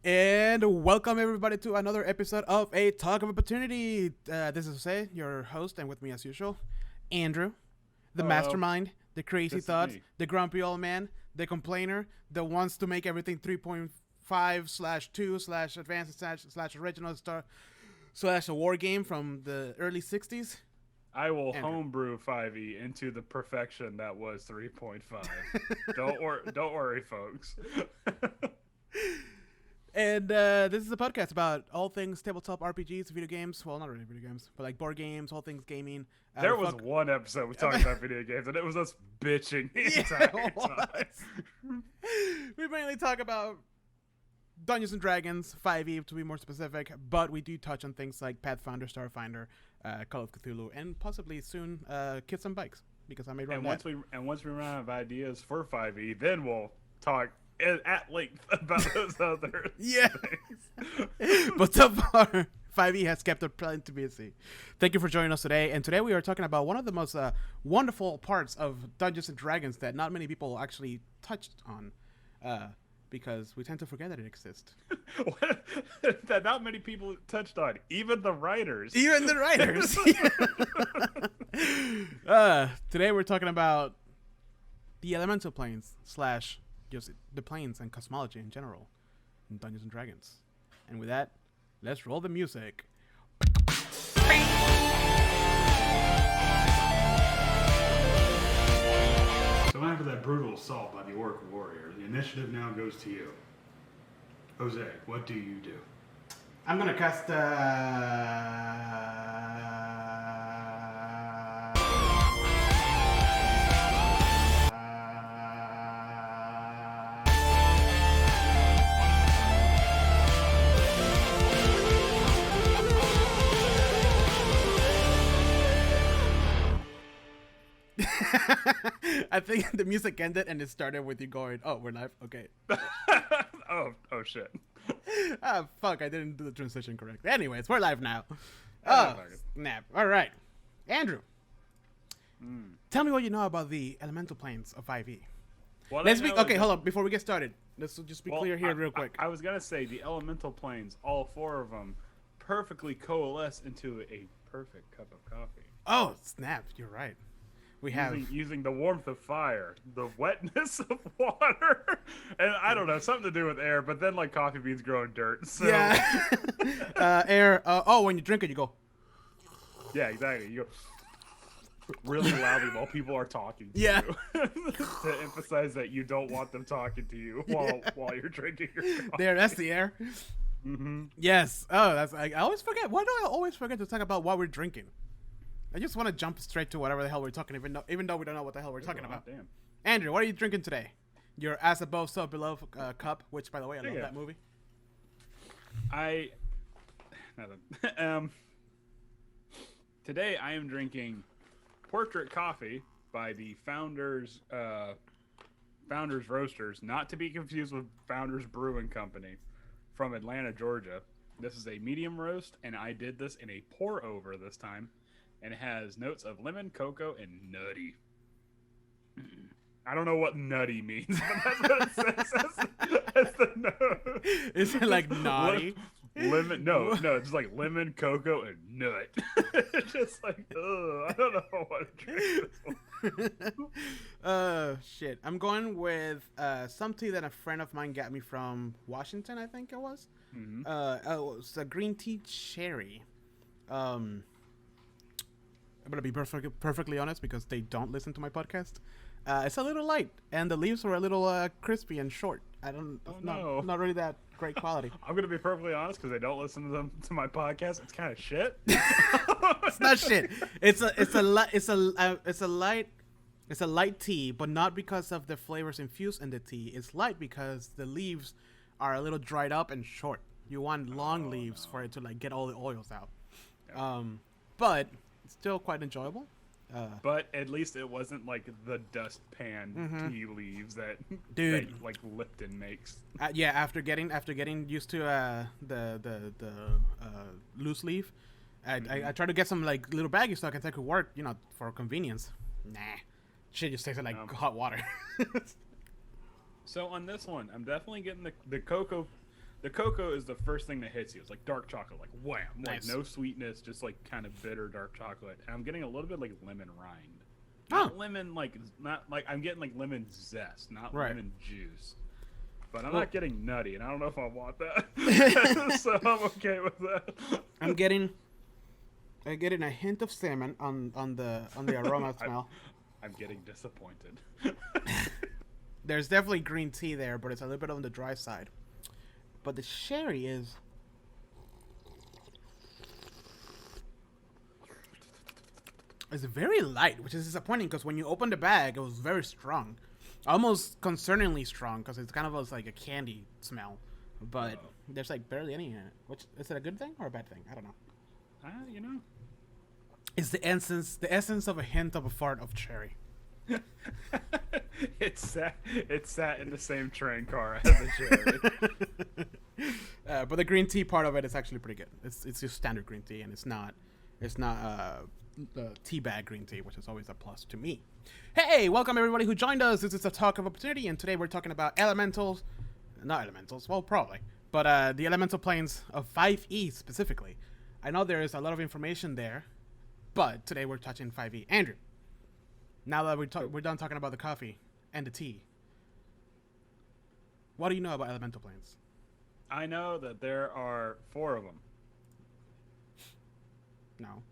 And welcome everybody to another episode of A Talk of Opportunity. This is Jose, your host, and with me as usual, Andrew, the Hello. mastermind, the crazy This is thoughts, me. the grumpy old man, the complainer, the wants to make everything 3.5/2/advanced original star / a war game from the early 60s. I will Andrew. homebrew 5e into the perfection that was 3.5. Don't worry, folks. And this is a podcast about all things tabletop RPGs, video games. Well, not really video games, but like board games, all things gaming. There was one episode we talked about video games, and it was us bitching the entire time. We mainly talk about Dungeons and Dragons, 5e to be more specific, but we do touch on things like Pathfinder, Starfinder, Call of Cthulhu, and possibly soon Kids on Bikes, because I may run And once we run out of ideas for 5e, then we'll talk at length about those other things. But so far, 5e has kept us plenty busy. Thank you for joining us today. And today we are talking about one of the most wonderful parts of Dungeons and Dragons that not many people actually touched on, because we tend to forget that it exists. That not many people touched on, even the writers. Even the writers. Today we're talking about the elemental planes / just the planes and cosmology in general in Dungeons and Dragons. And with that, let's roll the music. So after that brutal assault by the Orc warrior, the initiative now goes to you. Jose, what do you do? I'm gonna cast I think the music ended and it started with you going, "Oh, we're live." Okay. oh shit. Ah, fuck! I didn't do the transition correct. Anyways, we're live now. Oh, Oh, snap! All right, Andrew. Tell me what you know about the elemental planes of 5e. What Let's I be know okay. is- Hold on, before we get started. Let's just be Well, clear here, real quick. I was gonna say the elemental planes, all four of them, perfectly coalesce into a perfect cup of coffee. Oh, snap! You're right. We have Using the warmth of fire, the wetness of water, and I don't know, something to do with air. But then like coffee beans grow in dirt. So yeah, air. Oh, when you drink it, you go. yeah, exactly. You go really loudly while people are talking to Yeah. you to emphasize that you don't want them talking to you while you're drinking your coffee. There, that's the air. Mm-hmm. Yes. Oh, that's. I always forget. Why do I always forget to talk about what we're drinking? I just want to jump straight to whatever the hell we're talking, even though we don't know what the hell we're talking about. Damn. Andrew, what are you drinking today? Your As Above, So Below cup, which, by the way, I love Yeah. that movie. Today I am drinking Portrait Coffee by the Founders Roasters, not to be confused with Founders Brewing Company from Atlanta, Georgia. This is a medium roast, and I did this in a pour over this time, and it has notes of lemon, cocoa, and nutty. I don't know what nutty means, but that's what it says as the note. Is it like naughty? Lemon? No, it's like lemon, cocoa, and nut. It's just like, ugh, I don't know if I want to drink this one. Shit. I'm going with some tea that a friend of mine got me from Washington, I think it was. Mm-hmm. It's a green tea cherry. I'm gonna be perfectly honest because they don't listen to my podcast. It's a little light, and the leaves were a little crispy and short. I don't. Oh, no. Not really that great quality. I'm gonna be perfectly honest because I don't listen to my podcast. It's kind of shit. It's not shit. It's a light tea, but not because of the flavors infused in the tea. It's light because the leaves are a little dried up and short. You want long leaves for it to like get all the oils out. Yeah. But it's still quite enjoyable. But at least it wasn't like the dustpan tea leaves that, Dude. that like Lipton makes. Yeah, after getting used to the loose leaf, I try to get some like little baggy so I can take to work, for convenience. Nah, shit just tastes like hot water. So on this one, I'm definitely getting the cocoa The cocoa is the first thing that hits you. It's like dark chocolate, like wham, like Nice. no sweetness, just like kind of bitter dark chocolate. And I'm getting a little bit like lemon rind, Oh. not lemon not like I'm getting like lemon zest, not Right. lemon juice. But I'm Well- not getting nutty, and I don't know if I want that. So I'm okay with that. I'm getting a hint of salmon on the aroma smell. I'm getting disappointed. There's definitely green tea there, but it's a little bit on the dry side. But the sherry is. It's very light, which is disappointing because when you open the bag, it was very strong, almost concerningly strong because it's kind of like a candy smell. But there's like barely any in it. Which is it a good thing or a bad thing? I don't know. You know. It's the essence of a hint of a fart of cherry. It sat in the same train car as the cherry. But the green tea part of it is actually pretty good. It's just standard green tea, and it's not tea bag green tea, which is always a plus to me. Hey, welcome everybody who joined us. This is a Talk of Opportunity, and today we're talking about not elementals, well probably, but the elemental planes of 5e specifically. I know there is a lot of information there, but today we're touching 5e. Andrew, now that we're done talking about the coffee and the tea, what do you know about elemental planes? I know that there are 4 of them. No.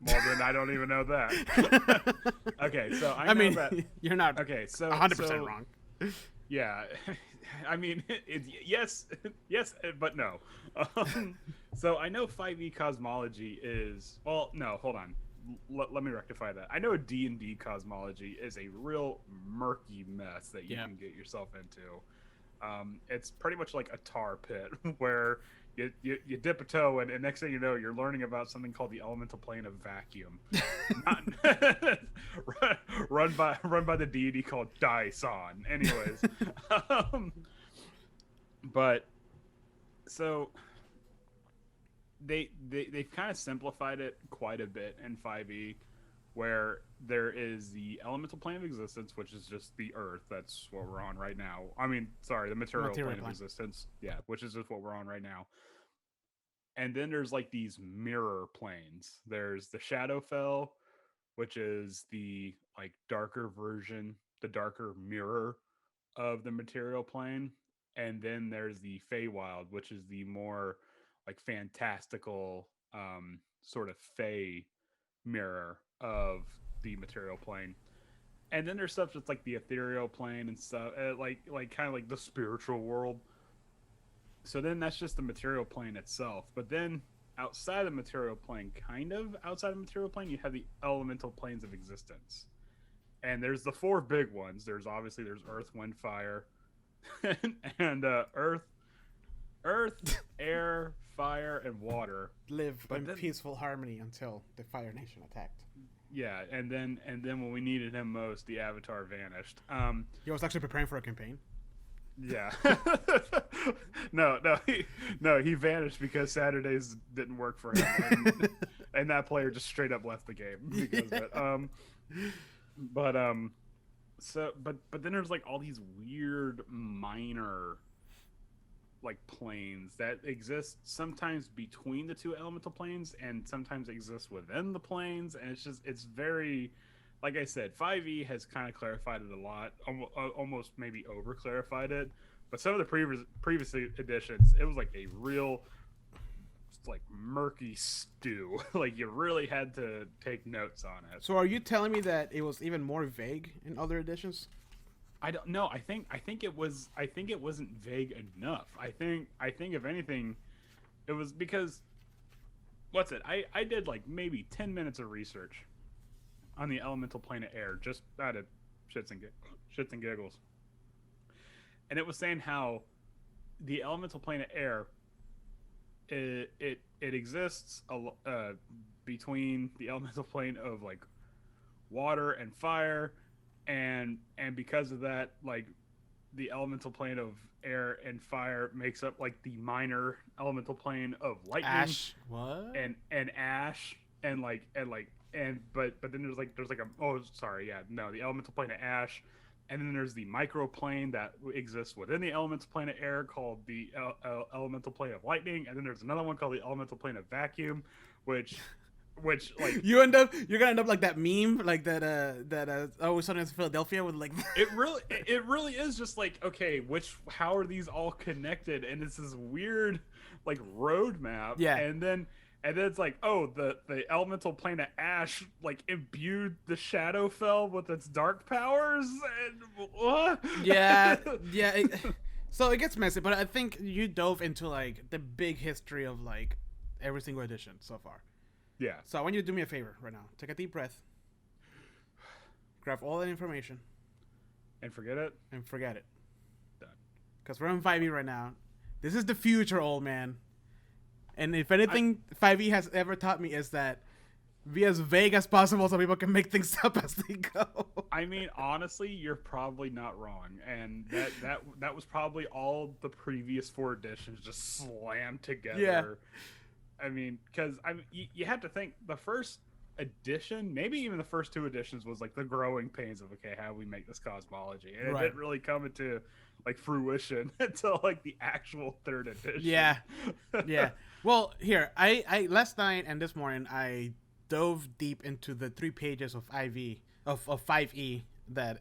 Well, then I don't even know that. Okay, so I know that. You're not Okay, so 100% wrong. Yeah, I mean, yes, but no. So I know 5e cosmology is no. Hold on, let me rectify that. I know a D&D cosmology is a real murky mess that you can get yourself into. It's pretty much like a tar pit where you dip a toe and next thing you know you're learning about something called the elemental plane of vacuum. run by the deity called Dyson. Anyways. But so they've kind of simplified it quite a bit in 5e, where there is the elemental plane of existence, which is just the earth. That's what we're on right now. I mean, sorry, the material plane of existence. Yeah, which is just what we're on right now. And then there's like these mirror planes. There's the Shadowfell, which is the like darker version, the darker mirror of the material plane. And then there's the Feywild, which is the more like fantastical sort of fey mirror of the material plane. And then there's stuff that's like the Ethereal Plane and stuff, like kind of like the spiritual world. So then that's just the material plane itself. But then outside the material plane, outside the material plane, you have the elemental planes of existence. And there's the 4 big ones. There's Earth, Wind, Fire, and Earth, Air, Fire, and Water Live in peaceful harmony until the Fire Nation attacked. Yeah, and then when we needed him most, the Avatar vanished. He was actually preparing for a campaign. Yeah. No, he vanished because Saturdays didn't work for him, and that player just straight up left the game because of it. But then there's like all these weird minor like planes that exist sometimes between the 2 elemental planes and sometimes exist within the planes, and it's very, like I said, 5e has kind of clarified it a lot, almost maybe over clarified it. But some of the previous editions, it was like a real like murky stew. Like you really had to take notes on it. So are you telling me that it was even more vague in other editions? I don't know. I think it wasn't vague enough. I think if anything, it was because I did like maybe 10 minutes of research on the elemental plane of air, just out of shits and giggles. And it was saying how the elemental plane of air it exists between the elemental plane of like water and fire, and because of that, like the elemental plane of air and fire makes up like the minor elemental plane of lightning, Ash, what? and ash, but then there's like the elemental plane of ash, And then there's the microplane that exists within the elemental plane of air called the elemental plane of lightning. And then there's another one called the elemental plane of vacuum, which like you're gonna end up like that meme, like that always sunny in Philadelphia with like it really is just like, okay, how are these all connected? And it's this weird like roadmap. Yeah. And then it's like, oh, the elemental plane of ash like imbued the Shadowfell with its dark powers, and what? Yeah. So it gets messy, but I think you dove into like the big history of like every single edition so far. Yeah. So I want you to do me a favor right now. Take a deep breath. Grab all that information. And forget it. Done. Because we're on 5e right now. This is the future, old man. And if anything 5e has ever taught me is that be as vague as possible so people can make things up as they go. I mean, honestly, you're probably not wrong. And that was probably all the previous 4 editions just slammed together. Yeah. I mean, because you have to think the first edition, maybe even the first 2 editions, was like the growing pains of, okay, how do we make this cosmology? And it didn't really come into like fruition until like the actual 3rd edition. Yeah. Well, here I last night and this morning I dove deep into the 3 pages of 5e that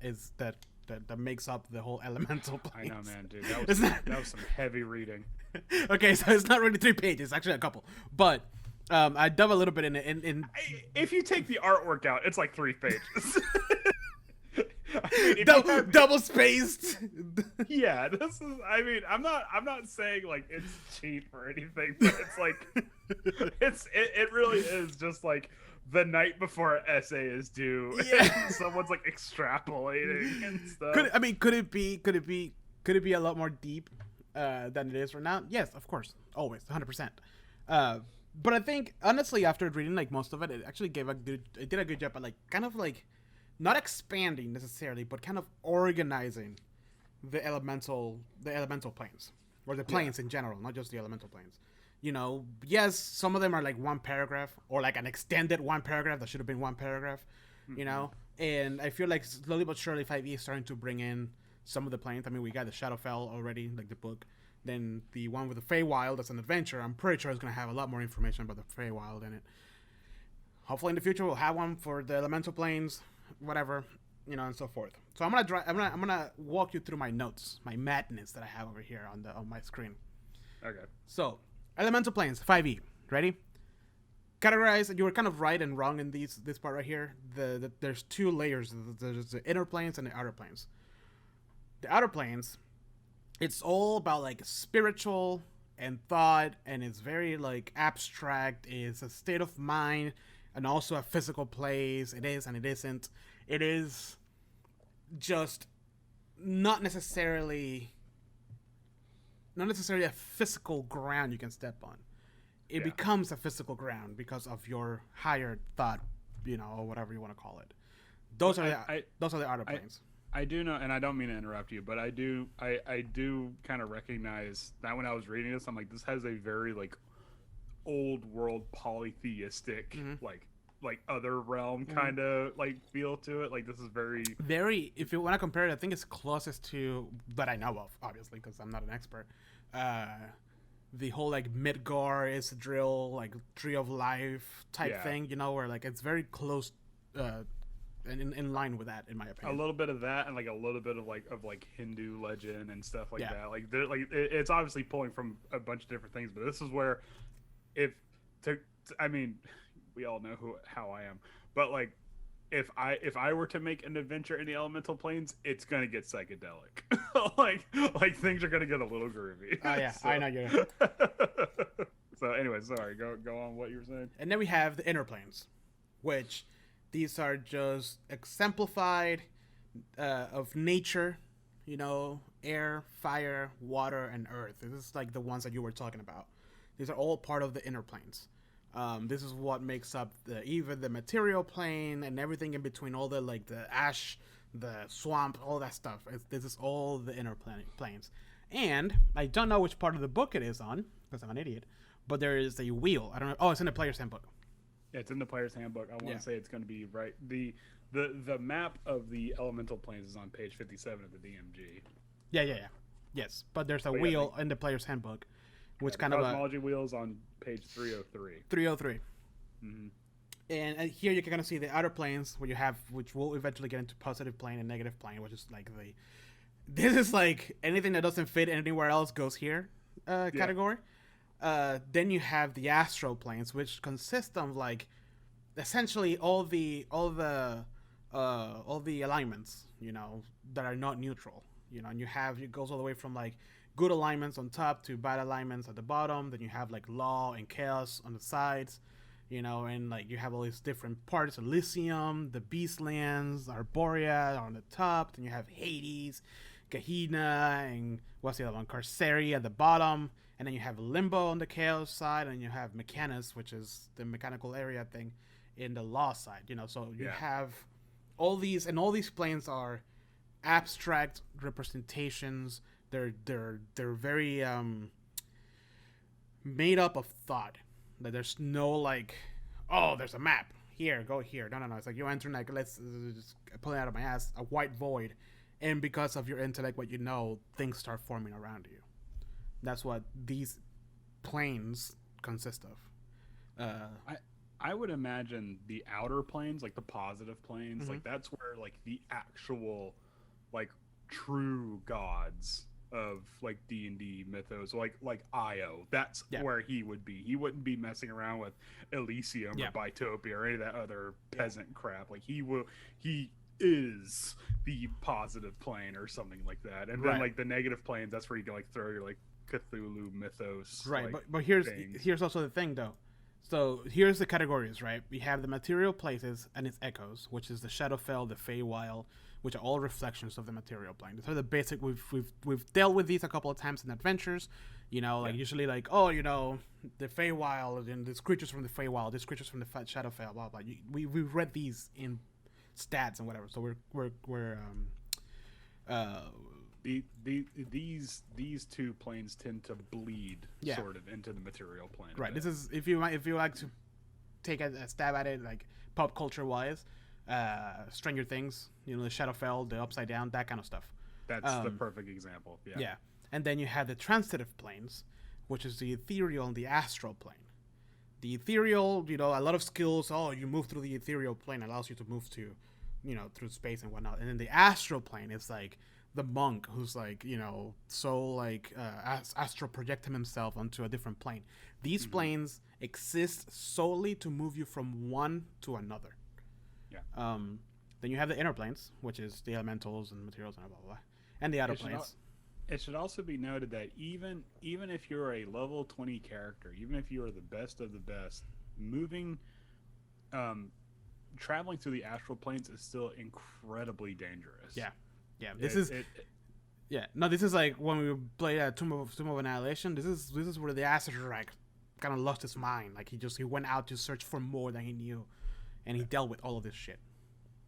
makes up the whole elemental planes. I know, man, dude. That was some heavy reading. Okay, so it's not really 3 pages, it's actually a couple. But I dove a little bit in it. If you take the artwork out, it's like 3 pages. Double spaced. Yeah, this is. I mean, I'm not saying like it's cheap or anything, but it's like it really is just like the night before an essay is due. Yeah. And someone's like extrapolating and stuff. Could it be a lot more deep than it is right now? Yes, of course, always 100%. But I think honestly, after reading like most of it, it actually did a good job at like kind of like not expanding necessarily, but kind of organizing the elemental planes or the planes in general, not just the elemental planes. You know, yes, some of them are like 1 paragraph or like an extended 1 paragraph that should have been 1 paragraph. Mm-hmm. You know, and I feel like slowly but surely 5e is starting to bring in some of the planes. I mean, we got the Shadowfell already, like the book. Then the one with the Feywild, that's an adventure. I'm pretty sure it's going to have a lot more information about the Feywild in it. Hopefully in the future we'll have one for the elemental planes, whatever, you know, and so forth. So I'm gonna walk you through my notes, my madness that I have over here on my screen. Okay. So elemental planes, 5e. Ready? Categorize. You were kind of right and wrong in this part right here. There's 2 layers. There's the inner planes and the outer planes. The outer planes, it's all about like spiritual and thought, and it's very like abstract. It's a state of mind and also a physical place. It is and it isn't. It is just not necessarily a physical ground you can step on. It becomes a physical ground because of your higher thought, you know, or whatever you want to call it. Those are the outer planes. I do know, and I don't mean to interrupt you, but I do kind of recognize that when I was reading this, I'm like, this has a very like old world polytheistic, like other realm kind of like feel to it. Like this is very. If you want to compare it, I think it's closest to that I know of, obviously, because I'm not an expert. The whole like Midgar is a drill, like Tree of Life type thing, you know, where like it's very close. In line with that, in my opinion. A little bit of that, and like a little bit of like Hindu legend and stuff like that. Like it's obviously pulling from a bunch of different things, but this is where, I mean, we all know how I am, but like, if I were to make an adventure in the elemental planes, it's gonna get psychedelic. like things are gonna get a little groovy. Oh yeah, so. I know you. So anyway, sorry. Go on. What you were saying. And then we have the inner planes, which. These are just exemplified of nature, you know, air, fire, water, and earth. This is like the ones that you were talking about. These are all part of the inner planes. This is what makes up even the material plane and everything in between, all the like the ash, the swamp, all that stuff. This is all the inner planes. And I don't know which part of the book it is on, because I'm an idiot, but there is a wheel. I don't know. Oh, it's in the player's handbook. Yeah, it's in the player's handbook. I want to say it's going to be right. The The map of the elemental planes is on page 57 of the DMG. Yeah. Yes, but there's a But yeah, wheel in the player's handbook, which The kind of cosmology wheels on page 303. 303. Mm-hmm. And here you can kind of see the outer planes, where you have, which will eventually get into positive plane and negative plane, which is like this is like anything that doesn't fit anywhere else goes here category. Then you have the astral planes, which consist of like essentially all the alignments, that are not neutral, and it goes all the way from like good alignments on top to bad alignments at the bottom. Then you have like law and chaos on the sides, and like you have all these different parts: Elysium, the Beastlands, Arborea on the top. Then you have Hades, Gehenna, and what's the other one? Carceria at the bottom. And then you have Limbo on the chaos side, and you have Mechanus, which is the mechanical area thing, in the law side. So you have all these, and all these planes are abstract representations. They're very made up of thought. That there's no like, oh, there's a map here, go here. No. It's like you enter like, let's just pull it out of my ass, a white void, and because of your intellect, what things start forming around you. That's what these planes consist of. I would imagine the outer planes, like the positive planes, like that's where like the actual, like true gods of like D&D mythos, like Io. That's where he would be. He wouldn't be messing around with Elysium or Bitopia or any of that other peasant crap. Like he is the positive plane or something like that. And then like the negative planes, that's where you can like throw your like Cthulhu mythos. Right, like, but here's also the thing though. So here's the categories, right? We have the material places and its echoes, which is the Shadowfell, the Feywild, which are all reflections of the material plane. These are the basic. We've dealt with these a couple of times in adventures, usually like, the Feywild and these creatures from the Feywild, these creatures from the Shadowfell, blah blah. We've read these in stats and whatever. So these two planes tend to bleed sort of into the material plane. Right. This is if you like to take a stab at it, like pop culture wise, Stranger Things, the Shadowfell, the Upside Down, that kind of stuff. That's the perfect example. Yeah. And then you have the Transitive Planes, which is the Ethereal and the Astral Plane. The Ethereal, a lot of skills. Oh, you move through the Ethereal Plane, allows you to move to, through space and whatnot. And then the Astral Plane is like the monk who's like, astral projecting himself onto a different plane. These planes exist solely to move you from one to another. Yeah. Then you have the inner planes, which is the elementals and materials and blah blah blah, and the outer planes. It should also be noted that even if you're a level 20 character, even if you are the best of the best, traveling through the astral planes is still incredibly dangerous. Yeah. This is like when we played Tomb of Annihilation. This is where the Azure kind of lost his mind. Like he went out to search for more than he knew, and he dealt with all of this shit.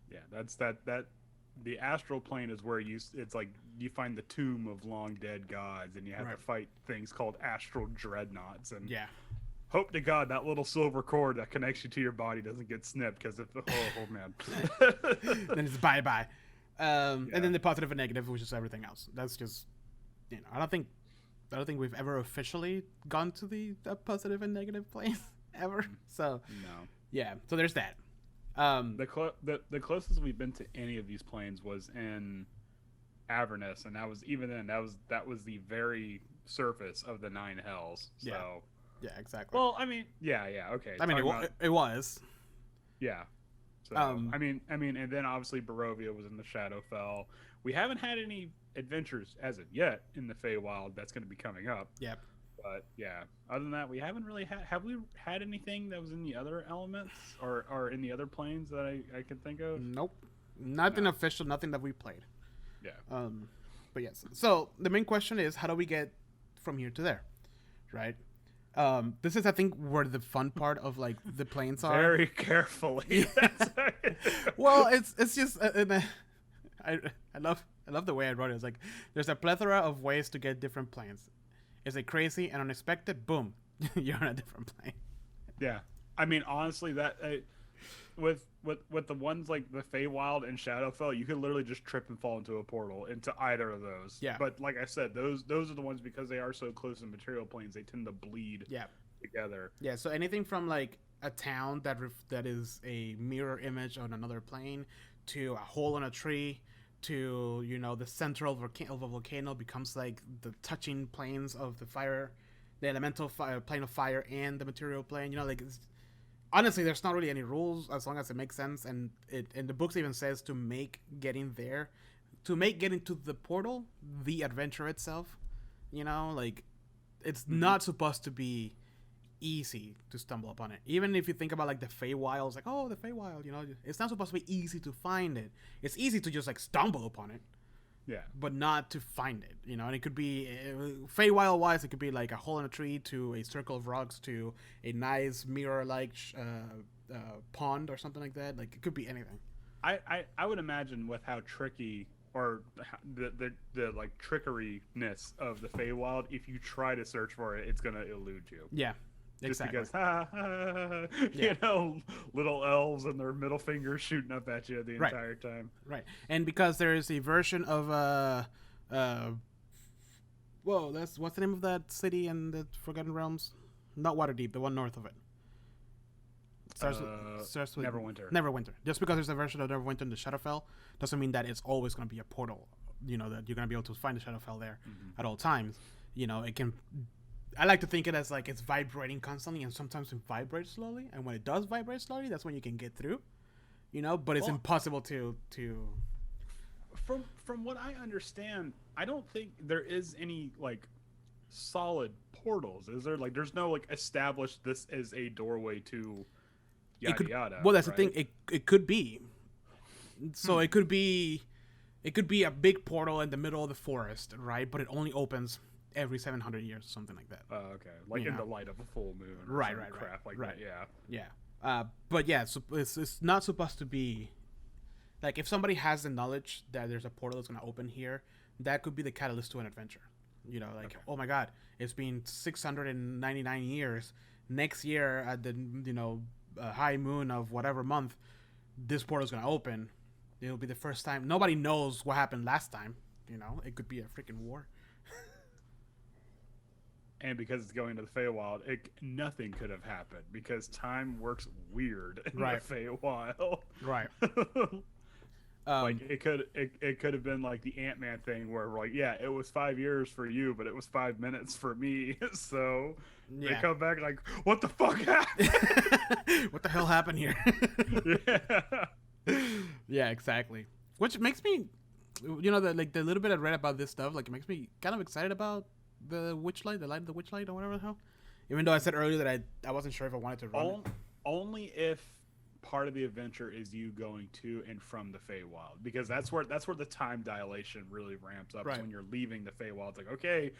Yeah, that's that. The astral plane is where it's like you find the tomb of long dead gods, and you have to fight things called astral dreadnoughts. And hope to God that little silver cord that connects you to your body doesn't get snipped, because oh man, then it's bye bye. And then the positive and negative, which is everything else. That's just, I don't think we've ever officially gone to the positive and negative plane ever. So so there's that. The closest we've been to any of these planes was in Avernus, and that was the very surface of the 9 hells. So yeah, exactly. Well, I mean, okay. I mean, it was. Yeah. So I mean, and then obviously Barovia was in the Shadowfell. We haven't had any adventures as of yet in the Feywild. That's going to be coming up. Yep. But yeah, other than that, we haven't really had. Have we had anything that was in the other elements or in the other planes that I could think of? Nope. Nothing official. Nothing that we played. Yeah. But yes. So the main question is, how do we get from here to there, right? This is, I think, where the fun part of like the planes are. Very carefully. Well, it's just I love the way I wrote it. It's like there's a plethora of ways to get different planes. Is it crazy and unexpected? Boom, you're on a different plane. Yeah, I mean, honestly, with the ones like the Feywild and Shadowfell, you could literally just trip and fall into a portal into either of those. Yeah. But like I said, those are the ones, because they are so close in material planes, they tend to bleed together. Yeah. So anything from like a town that is a mirror image on another plane, to a hole in a tree, to the central of a volcano becomes like the touching planes of the fire, the elemental plane of fire and the material plane. Honestly, there's not really any rules as long as it makes sense, and the books even says to make getting to the portal the adventure itself. It's not supposed to be easy to stumble upon it. Even if you think about like the Feywild, it's like, oh, the Feywild, it's not supposed to be easy to find it. It's easy to just like stumble upon it. Yeah. But not to find it, and it could be Feywild wise, it could be like a hole in a tree, to a circle of rocks, to a nice mirror-like pond or something like that. Like, it could be anything. I would imagine with how tricky, or the like trickery-ness of the Feywild, if you try to search for it, it's gonna elude you. Yeah. Just Exactly. because, little elves and their middle fingers shooting up at you the entire time. Right. And because there is a version of what's the name of that city in the Forgotten Realms? Not Waterdeep, the one north of it. Starts with Neverwinter. Neverwinter. Just because there's a version of Neverwinter in the Shadowfell doesn't mean that it's always going to be a portal. That you're going to be able to find the Shadowfell there at all times. It can. I like to think it as like it's vibrating constantly, and sometimes it vibrates slowly. And when it does vibrate slowly, that's when you can get through. But it's impossible to. From what I understand, I don't think there is any like solid portals. Is there? Like, there's no like established this as a doorway to yada yada. Well, that's the thing. It could be. So it could be a big portal in the middle of the forest, right? But it only opens every 700 years or something like that. Oh, okay. Like in the light of a full moon. Or right. Crap like right. that. Yeah. Yeah. But yeah, so it's not supposed to be like, if somebody has the knowledge that there's a portal that's going to open here, that could be the catalyst to an adventure. Oh my God, it's been 699 years. Next year at the high moon of whatever month, this portal's going to open. It'll be the first time. Nobody knows what happened last time. It could be a freaking war. And because it's going to the Feywild, nothing could have happened because time works weird in the Feywild. Right. Like it could have been like the Ant-Man thing where we're like, yeah, it was 5 years for you, but it was 5 minutes for me. So they come back like, what the fuck happened? What the hell happened here? Yeah, exactly. Which makes me, the little bit I read about this stuff, like, it makes me kind of excited about the Witchlight, the Light of the Witchlight, or whatever the hell. Even though I said earlier that I wasn't sure if I wanted to run it. Only if part of the adventure is you going to and from the Feywild, because that's where the time dilation really ramps up. Right. When you're leaving the Feywild, it's like, okay,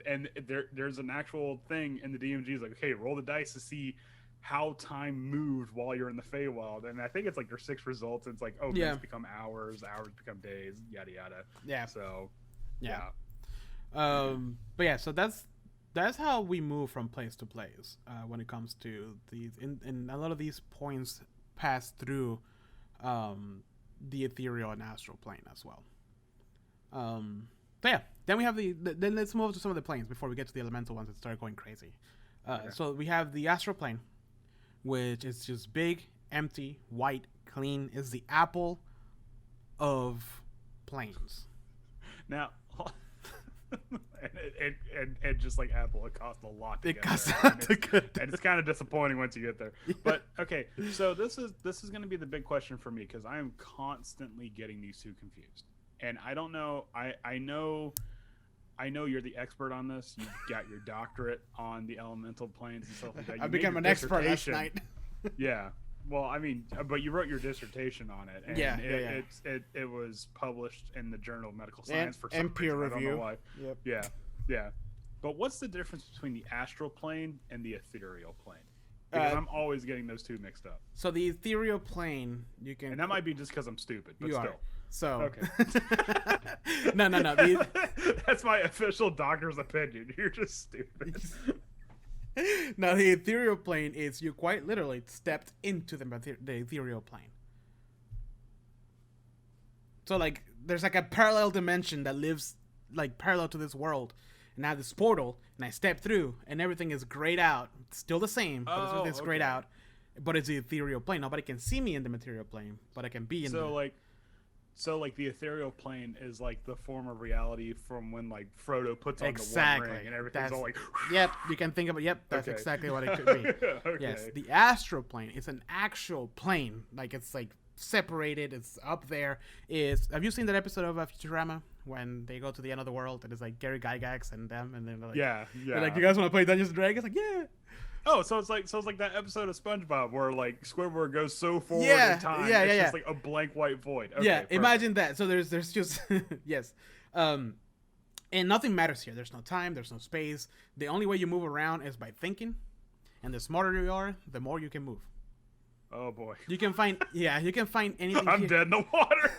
and there's an actual thing in the DMG is like, okay, roll the dice to see how time moved while you're in the Feywild, and I think it's like there's 6 results. It's like, minutes become hours become days, yada yada. Yeah. So yeah. But yeah, so that's how we move from place to place when it comes to these. And a lot of these points pass through the ethereal and astral plane as well. So yeah, then we have then let's move to some of the planes before we get to the elemental ones that start going crazy. Okay. So we have the astral plane, which is just big, empty, white, clean. Is the apple of planes. Now. and just like Apple, it costs a lot to get there. And it's kind of disappointing once you get there. But okay, so this is going to be the big question for me, because I am constantly getting these two confused, and I don't know. I know you're the expert on this. You got your doctorate on the elemental planes and stuff like that. I became an expert last night. Yeah. Well, I mean, but you wrote your dissertation on it, and it was published in the Journal of Medical Science for some peer reason. review. I don't know why. Yep. Yeah. But what's the difference between the astral plane and the ethereal plane? Because I'm always getting those two mixed up. So the ethereal plane, you can, and that might be just because I'm stupid, but still. So okay. No. That's my official doctor's opinion. You're just stupid. Now the ethereal plane is you quite literally stepped into the ethereal plane. So like there's like a parallel dimension that lives like parallel to this world, and I have this portal, and I step through, and everything is grayed out. It's still the same, but everything's grayed out. But it's the ethereal plane. Nobody can see me in the material plane, but I can be in. So like the ethereal plane is like the form of reality from when like Frodo puts on the One Ring and everything's all like. Yep, you can think of it. Yep, that's exactly what it could be. Okay. Yes, the astral plane is an actual plane. Like it's like separated. It's up there. Have you seen that episode of Futurama when they go to the end of the world and it's like Gary Gygax and them, and then they're like, they're like, you guys want to play Dungeons and Dragons? Like, yeah. Oh, so it's like that episode of SpongeBob where like Squidward goes so forward in time, it's just like a blank white void. Okay, yeah, perfect. Imagine that. So there's just yes, and nothing matters here. There's no time. There's no space. The only way you move around is by thinking, and the smarter you are, the more you can move. Oh boy. You can find anything. I'm dead in the water.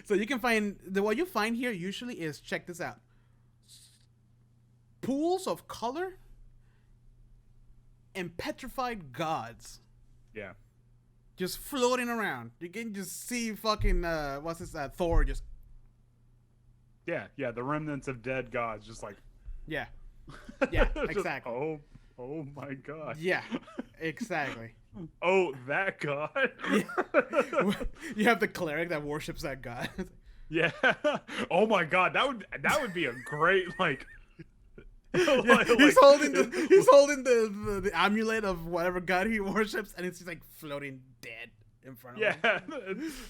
So you can find what you find here usually is, check this out, pools of color and petrified gods. Yeah. Just floating around. You can just see fucking Thor just. Yeah, the remnants of dead gods, just like. Yeah. Just, Exactly. Oh my god. Yeah, exactly. Oh, that god. Yeah. You have the cleric that worships that god. Yeah. Oh my god, that would be a great like. He's holding the amulet of whatever god he worships, and it's just like floating dead in front of him. Yeah.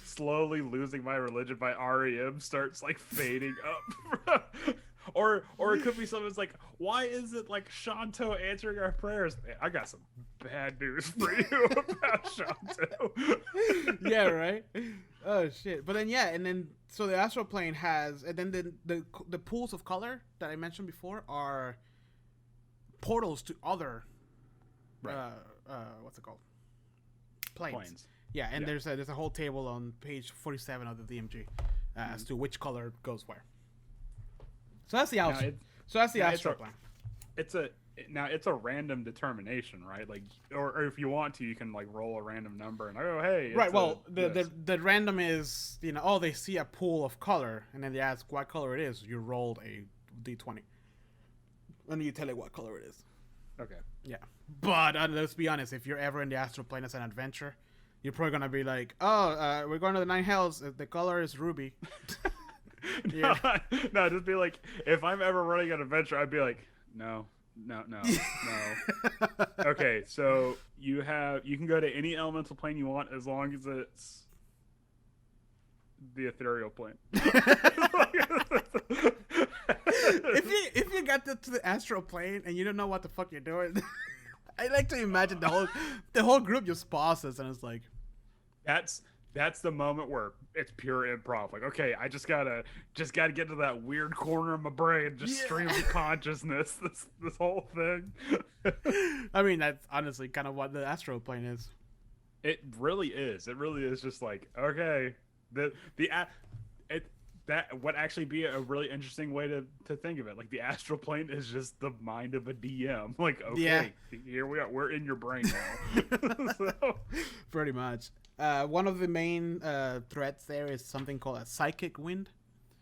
Slowly losing my religion by REM starts like fading up. Or it could be something that's like, why is it like Shanto answering our prayers? Man, I got some bad news for you about Shanto. Yeah, right? Oh shit. But then so the astral plane has, and then the pools of color that I mentioned before are portals to other what's it called? Planes. Yeah, and there's a whole table on page 47 of the DMG as to which color goes where. So that's the astral plane. It's a random determination, right? Like, or if you want to, you can like roll a random number and oh hey. Right. Well, the random is they see a pool of color and then they ask what color it is. You rolled a d20, and you tell it what color it is. Okay. Yeah, but let's be honest. If you're ever in the astral plane as an adventure, you're probably gonna be like, we're going to the 9 hells. The color is ruby. No, just be like, if I'm ever running an adventure, I'd be like, no. Okay, so you can go to any elemental plane you want as long as it's the ethereal plane. if you got to the astral plane and you don't know what the fuck you're doing, I like to imagine the whole group just pauses and it's like, that's the moment where it's pure improv. Like, okay, I just gotta get to that weird corner of my brain, stream of consciousness. This whole thing. I mean, that's honestly kind of what the astral plane is. It really is. It really is just like, okay, that would actually be a really interesting way to think of it. Like, the astral plane is just the mind of a DM. Like, okay, here we are. We're in your brain now. So. Pretty much. One of the main threats there is something called a psychic wind,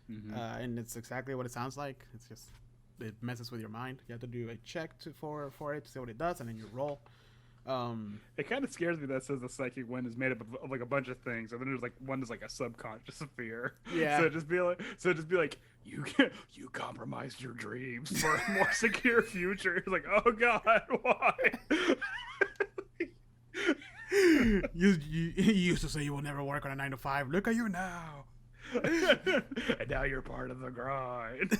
and it's exactly what it sounds like. It's just it messes with your mind. You have to do a check for it to see what it does, and then you roll. It kind of scares me that says the psychic wind is made up of like a bunch of things, and then there's like one is like a subconscious fear. Yeah. So just be like you compromised your dreams for a more secure future. It's like, oh god, why? You used to say you will never work on a 9 to 5. Look at you now. And now you're part of the grind.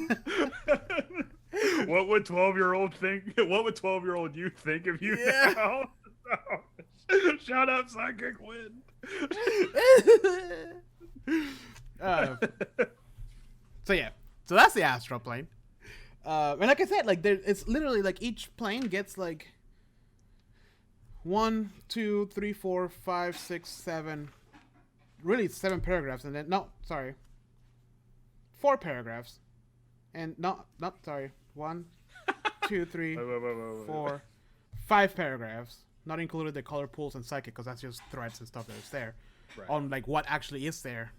What would 12-year-old think? What would 12-year-old you think of you now? Shut up, psychic wind. So that's the astral plane. And like I said, like it's literally like each plane gets like 1, 2, 3, 4, 5, 6, 7. Really, it's 7 paragraphs, and then 4 paragraphs, and 1, two, three, Wait. 4, 5 paragraphs, not included the color pools and psychic, because that's just threads and stuff that is there. Right. On like what actually is there,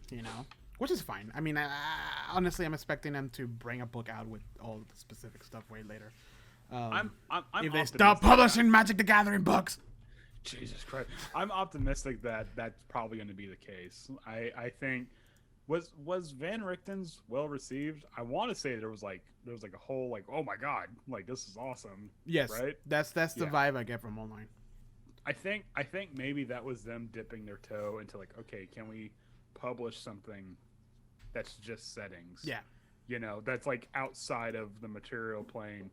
which is fine. I mean, honestly, I'm expecting them to bring a book out with all the specific stuff way later. I'm if they stop publishing Magic the Gathering books. Jesus Christ, I'm optimistic that that's probably going to be the case. I think was Van Richten's well received. I want to say there was like a whole like, oh my god, like this is awesome. Yes, right. That's the vibe I get from online. I think maybe that was them dipping their toe into like, okay, can we publish something that's just settings? Yeah. That's like outside of the material plane,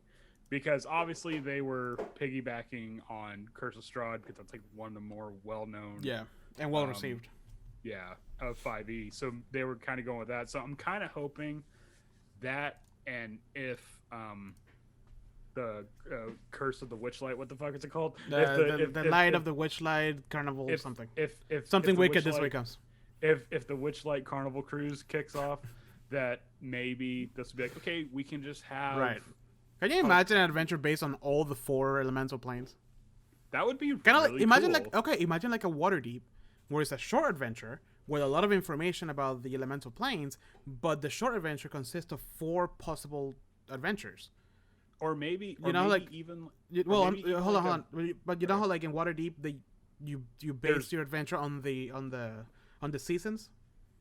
because obviously they were piggybacking on Curse of Strahd because that's like one of the more well-known. Yeah, and well received. Yeah, of 5e. So they were kind of going with that. So I'm kind of hoping that, and if the Curse of the Witchlight, what the fuck is it called? The Light of the Witchlight Carnival something. If something if wicked Witchlight, this way comes. If the Witchlight Carnival cruise kicks off, that maybe this would be like, okay, we can just have. Right. Can you imagine an adventure based on all the 4 elemental planes? That would be kind of really like imagine cool. imagine like a Waterdeep, where it's a short adventure with a lot of information about the elemental planes, but the short adventure consists of 4 possible adventures. Or maybe, hold on. But how like in Waterdeep you base your adventure on the seasons.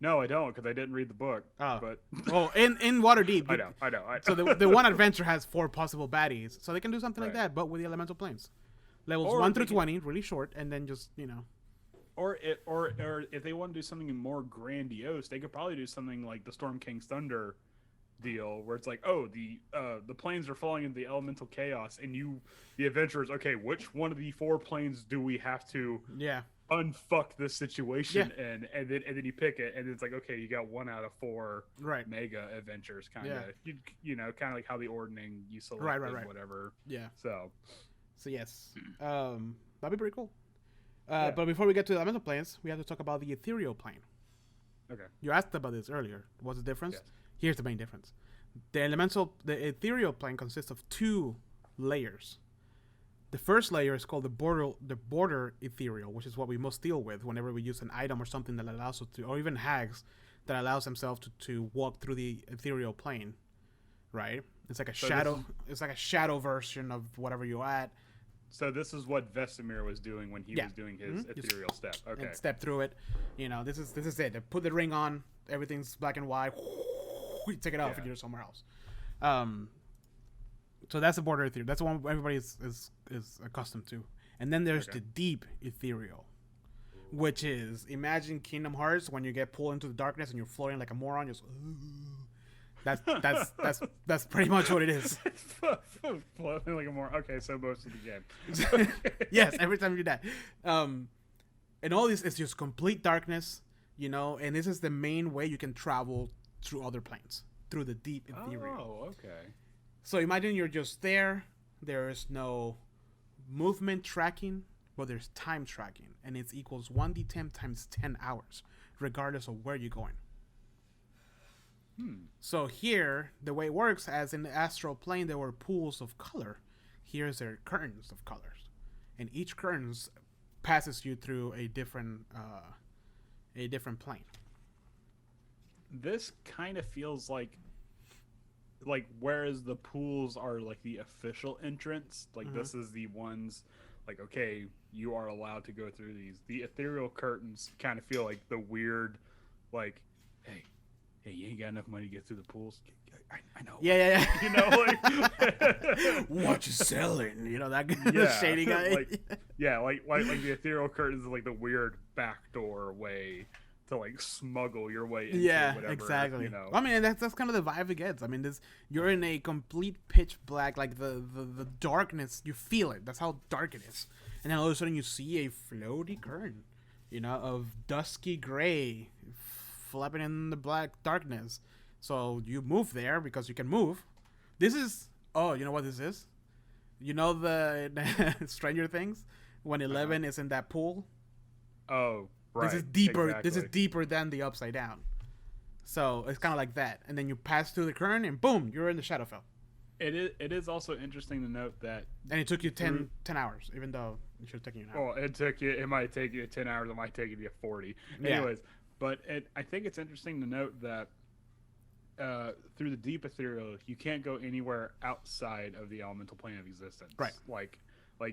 No, I don't, because I didn't read the book. Oh, but in Waterdeep, I know. So the one adventure has 4 possible baddies, so they can do something like that, but with the elemental planes, levels 1 through 20, really short, and then just Or if they want to do something more grandiose, they could probably do something like the Storm King's Thunder deal, where it's like, oh, the planes are falling into the elemental chaos, and the adventurers, okay, which one of the 4 planes do we have to unfuck this situation and then you pick it, and it's like, okay, you got 1 out of 4 mega adventures, kind of kind of like how the ordning you select whatever. So yes, that'd be pretty cool. But before we get to the elemental planes, we have to talk about the Ethereal Plane. Okay. You asked about this earlier. What's the difference? Yes. Here's the main difference. The Ethereal Plane consists of 2 layers. The first layer is called the border ethereal, which is what we must deal with whenever we use an item or something that allows us to, or even hags that allows themselves to walk through the ethereal plane, right? It's like a shadow. It's like a shadow version of whatever you're at. So this is what Vesemir was doing when he was doing his ethereal step. Okay. And step through it. This is it. They put the ring on. Everything's black and white. You take it off and you're somewhere else. So that's the border ethereal. That's the one everybody is accustomed to. And then there's the deep ethereal, which is, imagine Kingdom Hearts when you get pulled into the darkness and you're floating like a moron. Just that's pretty much what it is. Floating like a moron. Okay, so most of the game. Yes, every time you die. And all this is just complete darkness, and this is the main way you can travel through other planes, through the deep ethereal. Oh, okay. So imagine you're just there. There is no movement tracking, but there's time tracking, and it equals 1d10 times 10 hours, regardless of where you're going. So here, the way it works, as in the Astral Plane, there were pools of color. Here's their curtains of colors, and each curtain passes you through a different plane. This kind of feels like whereas the pools are like the official entrance, like this is the ones like, okay, you are allowed to go through these. The ethereal curtains kind of feel like the weird, like, hey, you ain't got enough money to get through the pools. I know. Yeah. Like what you selling? That shady guy. like the ethereal curtains is like the weird backdoor way to like smuggle your way into whatever. Exactly. I mean, that's kind of the vibe it gets. I mean, you're in a complete pitch black, like the darkness. You feel it. That's how dark it is. And then all of a sudden you see a floaty curtain, of dusky gray, flapping in the black darkness. So you move there because you can move. This is you know what this is? The Stranger Things when Eleven is in that pool. Oh. Right, this is deeper. Exactly. This is deeper than the Upside Down. So it's kind of like that, and then you pass through the current, and boom, you're in the Shadowfell. It is also interesting to note that. And it took you 10 hours, even though it should have taken you an hour. Well, it might take you 10 hours. It might take you 40. Yeah. Anyways, but I think it's interesting to note that through the deep ethereal, you can't go anywhere outside of the elemental plane of existence. Right. Like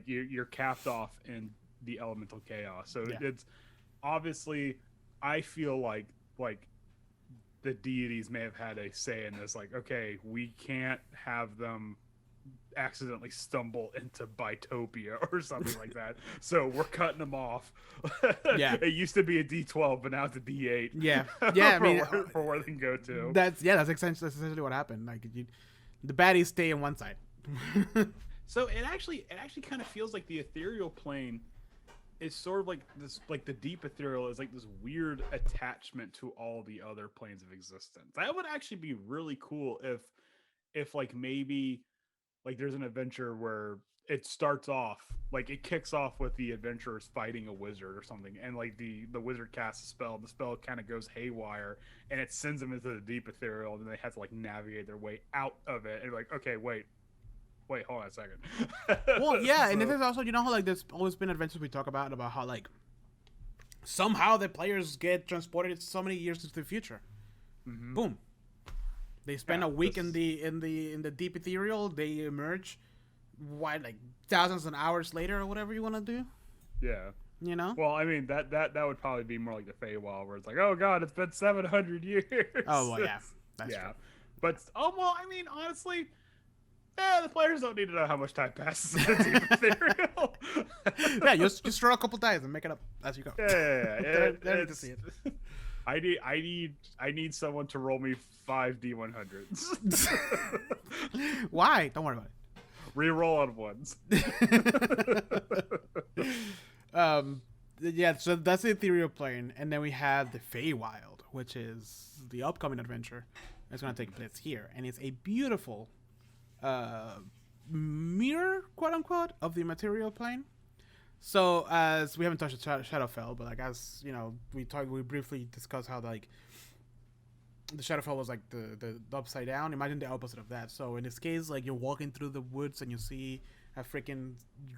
you're capped off in the elemental chaos. So Yeah. it's obviously, I feel like the deities may have had a say in this. Like, okay, we can't have them accidentally stumble into Bitopia or something like that. So we're cutting them off. Yeah. It used to be a D12, but now it's a D8. Yeah. Yeah, I mean, for where they can go to. that's essentially what happened. Like, the baddies stay on one side. So it actually kind of feels like the ethereal plane is sort of like this, like the deep ethereal is like this weird attachment to all the other planes of existence. That would actually be really cool if like maybe like there's an adventure where it starts off like it kicks off with the adventurers fighting a wizard or something, and like the wizard casts a spell, the spell kind of goes haywire and it sends them into the deep ethereal, and then they have to like navigate their way out of it, and like, okay, wait, hold on a second. Well, yeah, So- and this is also, how like there's always been adventures we talk about how like somehow the players get transported so many years into the future. Mhm. Boom. They spend Yeah, a week this- in the deep ethereal. They emerge, like thousands of hours later or whatever you want to do. Yeah. You know? Well, I mean that would probably be more like the Feywild, where it's like, oh god, it's been 700 years. Oh well, yeah, that's yeah. true. But well, I mean, honestly, the players don't need to know how much time passes in the deep ethereal. Yeah, just throw a couple dice and make it up as you go. Yeah. They need to see it. I need someone to roll me 5 D100s. Why? Don't worry about Reroll on ones. it. Yeah, so that's the ethereal plane, and then we have the Feywild, which is the upcoming adventure that's going to take place here, and it's a beautiful mirror, quote unquote, of the material plane. So as we haven't touched Shadowfell, but like as we briefly discussed how like the Shadowfell was like the upside down. Imagine the opposite of that. So in this case, like you're walking through the woods and you see a freaking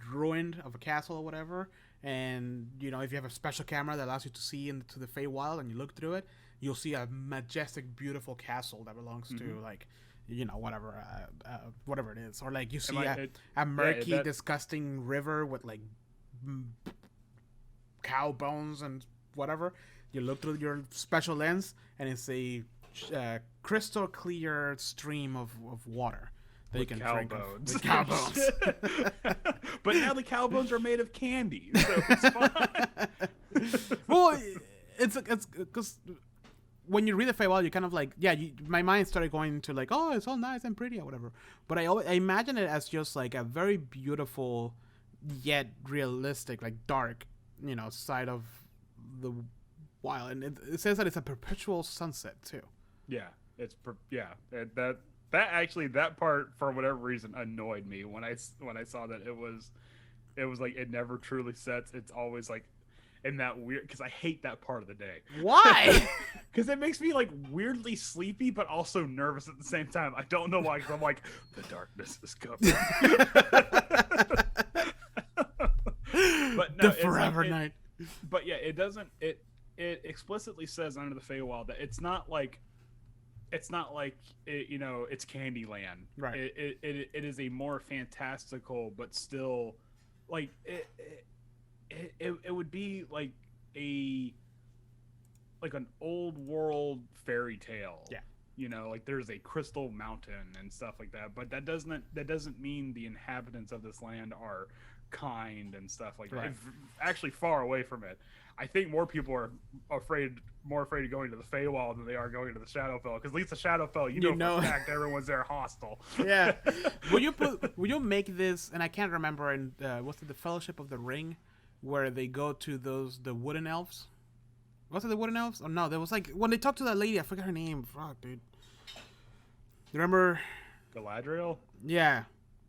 ruin of a castle or whatever, and if you have a special camera that allows you to see into the Feywild and you look through it, you'll see a majestic, beautiful castle that belongs to like whatever it is, or like you see a murky, disgusting river with like cow bones and whatever. You look through your special lens and it's a crystal clear stream of water that With you can cow drink bones. with cow bones. But now the cow bones are made of candy, so it's fine. Well, it's because when you read the Feywild, you kind of like, my mind started going to like, oh, it's all nice and pretty or whatever. But I imagine it as just like a very beautiful yet realistic, like dark, side of the wild. And it says that it's a perpetual sunset too. Yeah, that part for whatever reason annoyed me when I saw that it was like it never truly sets. It's always like in that weird, because I hate that part of the day. Why? Because it makes me like weirdly sleepy but also nervous at the same time. I don't know why, because I'm like, the darkness is coming. But no, the forever night. But yeah, it doesn't. It explicitly says under the Feywild that it's not like it's Candyland. Right. It is a more fantastical, but still like it would be like an old world fairy tale. Yeah. Like there's a crystal mountain and stuff like that, but that doesn't mean the inhabitants of this land are kind and stuff like that. Right. Actually, far away from it. I think more people are more afraid of going to the Feywild than they are going to the Shadowfell. Because at least the Shadowfell, you know for a fact everyone's there hostile. Yeah. Will you make this? And I can't remember. In what's it, the Fellowship of the Ring, where they go to the wooden elves? Was it the wooden elves? Oh no, there was like when they talked to that lady. I forgot her name. Fuck, dude. You remember? Galadriel? Yeah.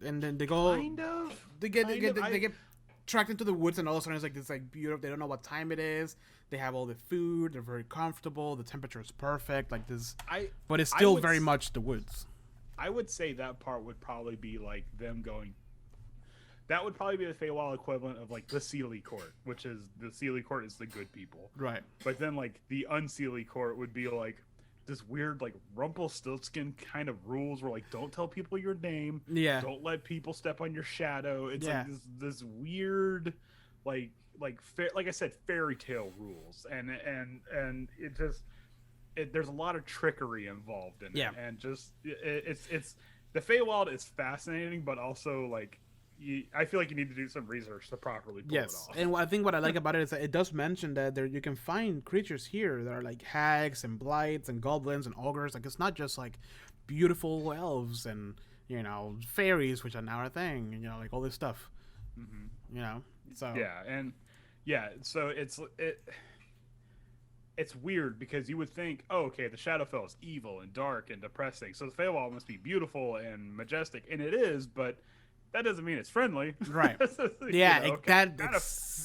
And then they go. Kind of. They get tracked into the woods, and all of a sudden it's like this like beautiful. They don't know what time it is. They have all the food. They're very comfortable. The temperature is perfect. Like this, but it's still very much the woods. I would say that part would probably be like them going. That would probably be the Feywild equivalent of like the Seelie Court, which is the Seelie Court is the good people. Right. But then like the Unseelie Court would be like this weird like Rumpelstiltskin kind of rules where like don't tell people your name. Yeah. Don't let people step on your shadow. It's Yeah. like this weird like I said, fairy tale rules. And it just there's a lot of trickery involved in it. And just it's the Feywild is fascinating, but also like I feel like you need to do some research to properly pull it off. And I think what I like about it is that it does mention that you can find creatures here that are like hags and blights and goblins and ogres. Like it's not just like beautiful elves and fairies, which are now a thing. And, like all this stuff. Mm-hmm. So so it's weird because you would think, oh, okay, the Shadowfell is evil and dark and depressing, so the Feywild must be beautiful and majestic, and it is, but that doesn't mean it's friendly. Right.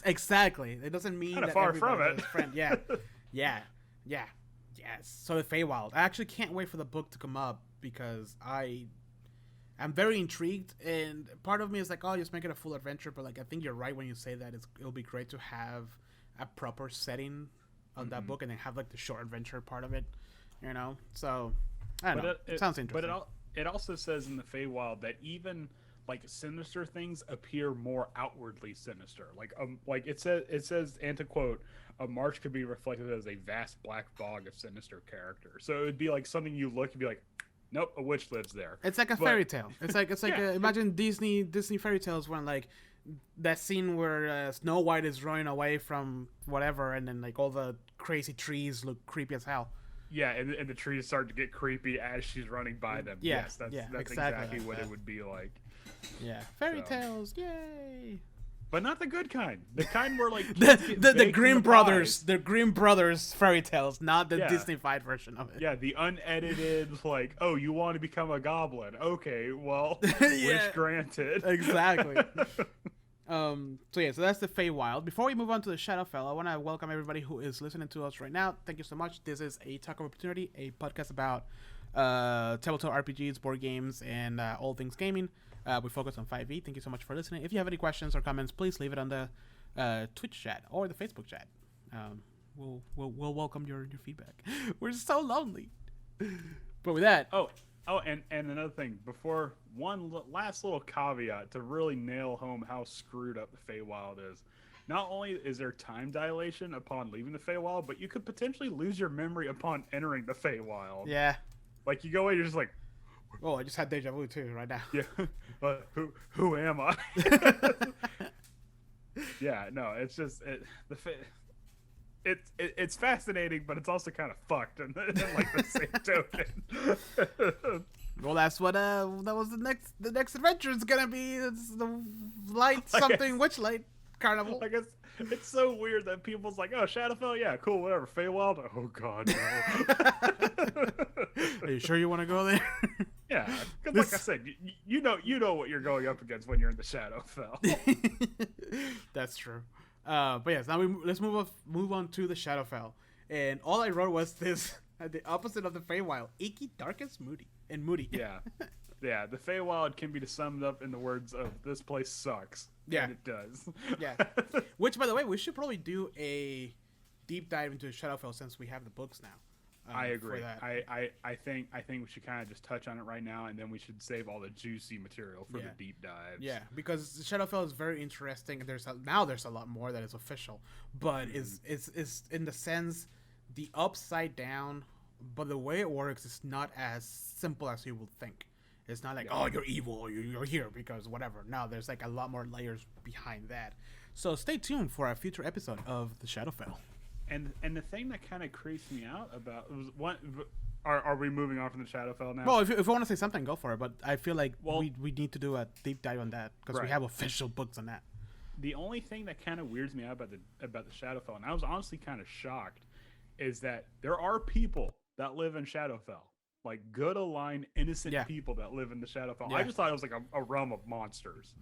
Exactly. It doesn't mean that far from it. Is friend. Yeah. Yes. So the Feywild. I actually can't wait for the book to come up because I'm very intrigued, and part of me is like, oh, just make it a full adventure, but like I think you're right when you say that it'll be great to have a proper setting on that book and then have like the short adventure part of it, So I don't know. It sounds interesting. But it also says in the Feywild that even like sinister things appear more outwardly sinister. Like it says, and to quote, a marsh could be reflected as a vast black bog of sinister character. So it would be like something you look and be like, nope, a witch lives there. It's like a fairy tale. It's like imagine Disney fairy tales when like that scene where Snow White is running away from whatever, and then like all the crazy trees look creepy as hell. Yeah, and the trees start to get creepy as she's running by them. Yeah, yes, that's exactly what it would be like. Yeah, fairy tales, yay! But not the good kind. The kind where like the Grimm brothers, the Grimm brothers fairy tales, not the Disney-fied version of it. Yeah, the unedited like, oh, you want to become a goblin? Okay, well, wish granted. Exactly. So that's the Feywild. Before we move on to the Shadowfell, I want to welcome everybody who is listening to us right now. Thank you so much. This is a Talk of Opportunity, a podcast about tabletop RPGs, board games, and all things gaming. We focus on 5e. Thank you so much for listening. If you have any questions or comments, please leave it on the Twitch chat or the Facebook chat. We'll welcome your feedback. We're so lonely. But with that, and another thing, before last little caveat to really nail home how screwed up the Feywild is. Not only is there time dilation upon leaving the Feywild, but you could potentially lose your memory upon entering the Feywild. Yeah. Like you go in, you're just like, oh, I just had deja vu too right now. Yeah, but who am I? Yeah, no, it's just it's fascinating, but it's also kind of fucked in like the same token. Well, that's what that was the next adventure is gonna be. It's the light something witchlight carnival. I guess it's so weird that people's like, oh, Shadowfell, yeah, cool, whatever. Feywild, oh god, no. Are you sure you want to go there? Yeah, because like I said, you know what you're going up against when you're in the Shadowfell. That's true. But yes, now let's move on to the Shadowfell. And all I wrote was this: the opposite of the Feywild, icky, dark, and moody. Yeah. The Feywild can be summed up in the words of "this place sucks." Yeah, and it does. Yeah. Which, by the way, we should probably do a deep dive into Shadowfell since we have the books now. I agree. I think we should kind of just touch on it right now, and then we should save all the juicy material for the deep dives. Yeah, because Shadowfell is very interesting. There's a lot more that is official, but is in the sense the upside down. But the way it works is not as simple as you would think. It's not like, oh, you're evil, or you're here because whatever. No, there's like a lot more layers behind that. So stay tuned for a future episode of the Shadowfell. And the thing that kind of creeps me out about was what are we moving on from the Shadowfell now? Well, if you want to say something, go for it. But I feel like we need to do a deep dive on that because we have official books on that. The only thing that kind of weirds me out about the Shadowfell, and I was honestly kind of shocked, is that there are people that live in Shadowfell, like good aligned innocent people that live in the Shadowfell. I just thought it was like a realm of monsters.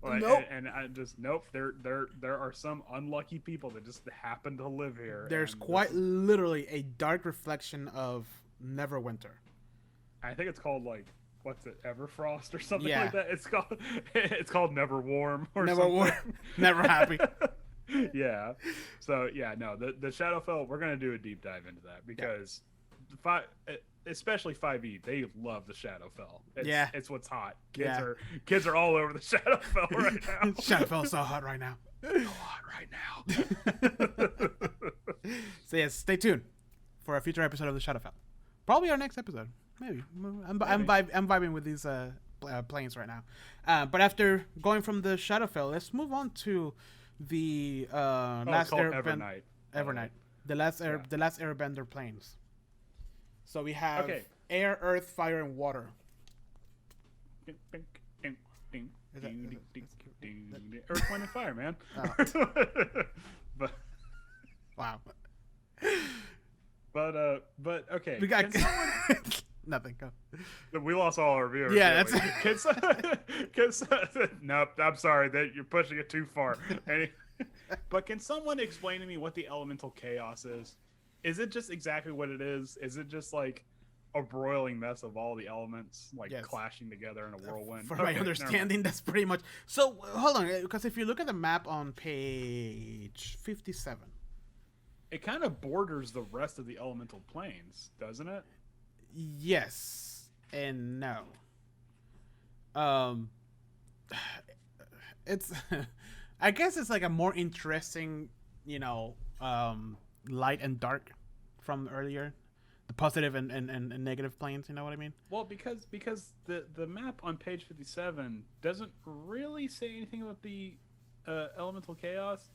Nope. And I just there are some unlucky people that just happen to live here. There's quite literally a dark reflection of Neverwinter. I think it's called like what's it, Everfrost or something Yeah. like that. It's called Never Warm or Never something. warm, never happy. Yeah. So yeah, no, the Shadowfell, we're gonna do a deep dive into that because especially 5e, they love the Shadowfell. It's what's hot. Kids are all over the Shadowfell right now. Shadowfell's so hot right now. So hot right now. So yes, stay tuned for a future episode of the Shadowfell. Probably our next episode. Maybe. I'm vibing with these planes right now. But after going from the Shadowfell, let's move on to the last Evernight. Evernight. The last Airbender planes. So we have air, earth, fire, and water. Earth, wind, and fire, man. But wow. But okay. We got nothing. Go. We lost all our viewers. Yeah, that's nope. I'm sorry that you're pushing it too far. But can someone explain to me what the elemental chaos is? Is it just exactly what it is? Is it just like a broiling mess of all the elements clashing together in a whirlwind? For my understanding, that's pretty much. So hold on, because if you look at the map on page 57, it kind of borders the rest of the elemental planes, doesn't it? Yes and no. It's I guess it's like a more interesting, light and dark from earlier, the positive and negative planes. You know what I mean? Well, because the map on page 57 doesn't really say anything about the elemental chaos,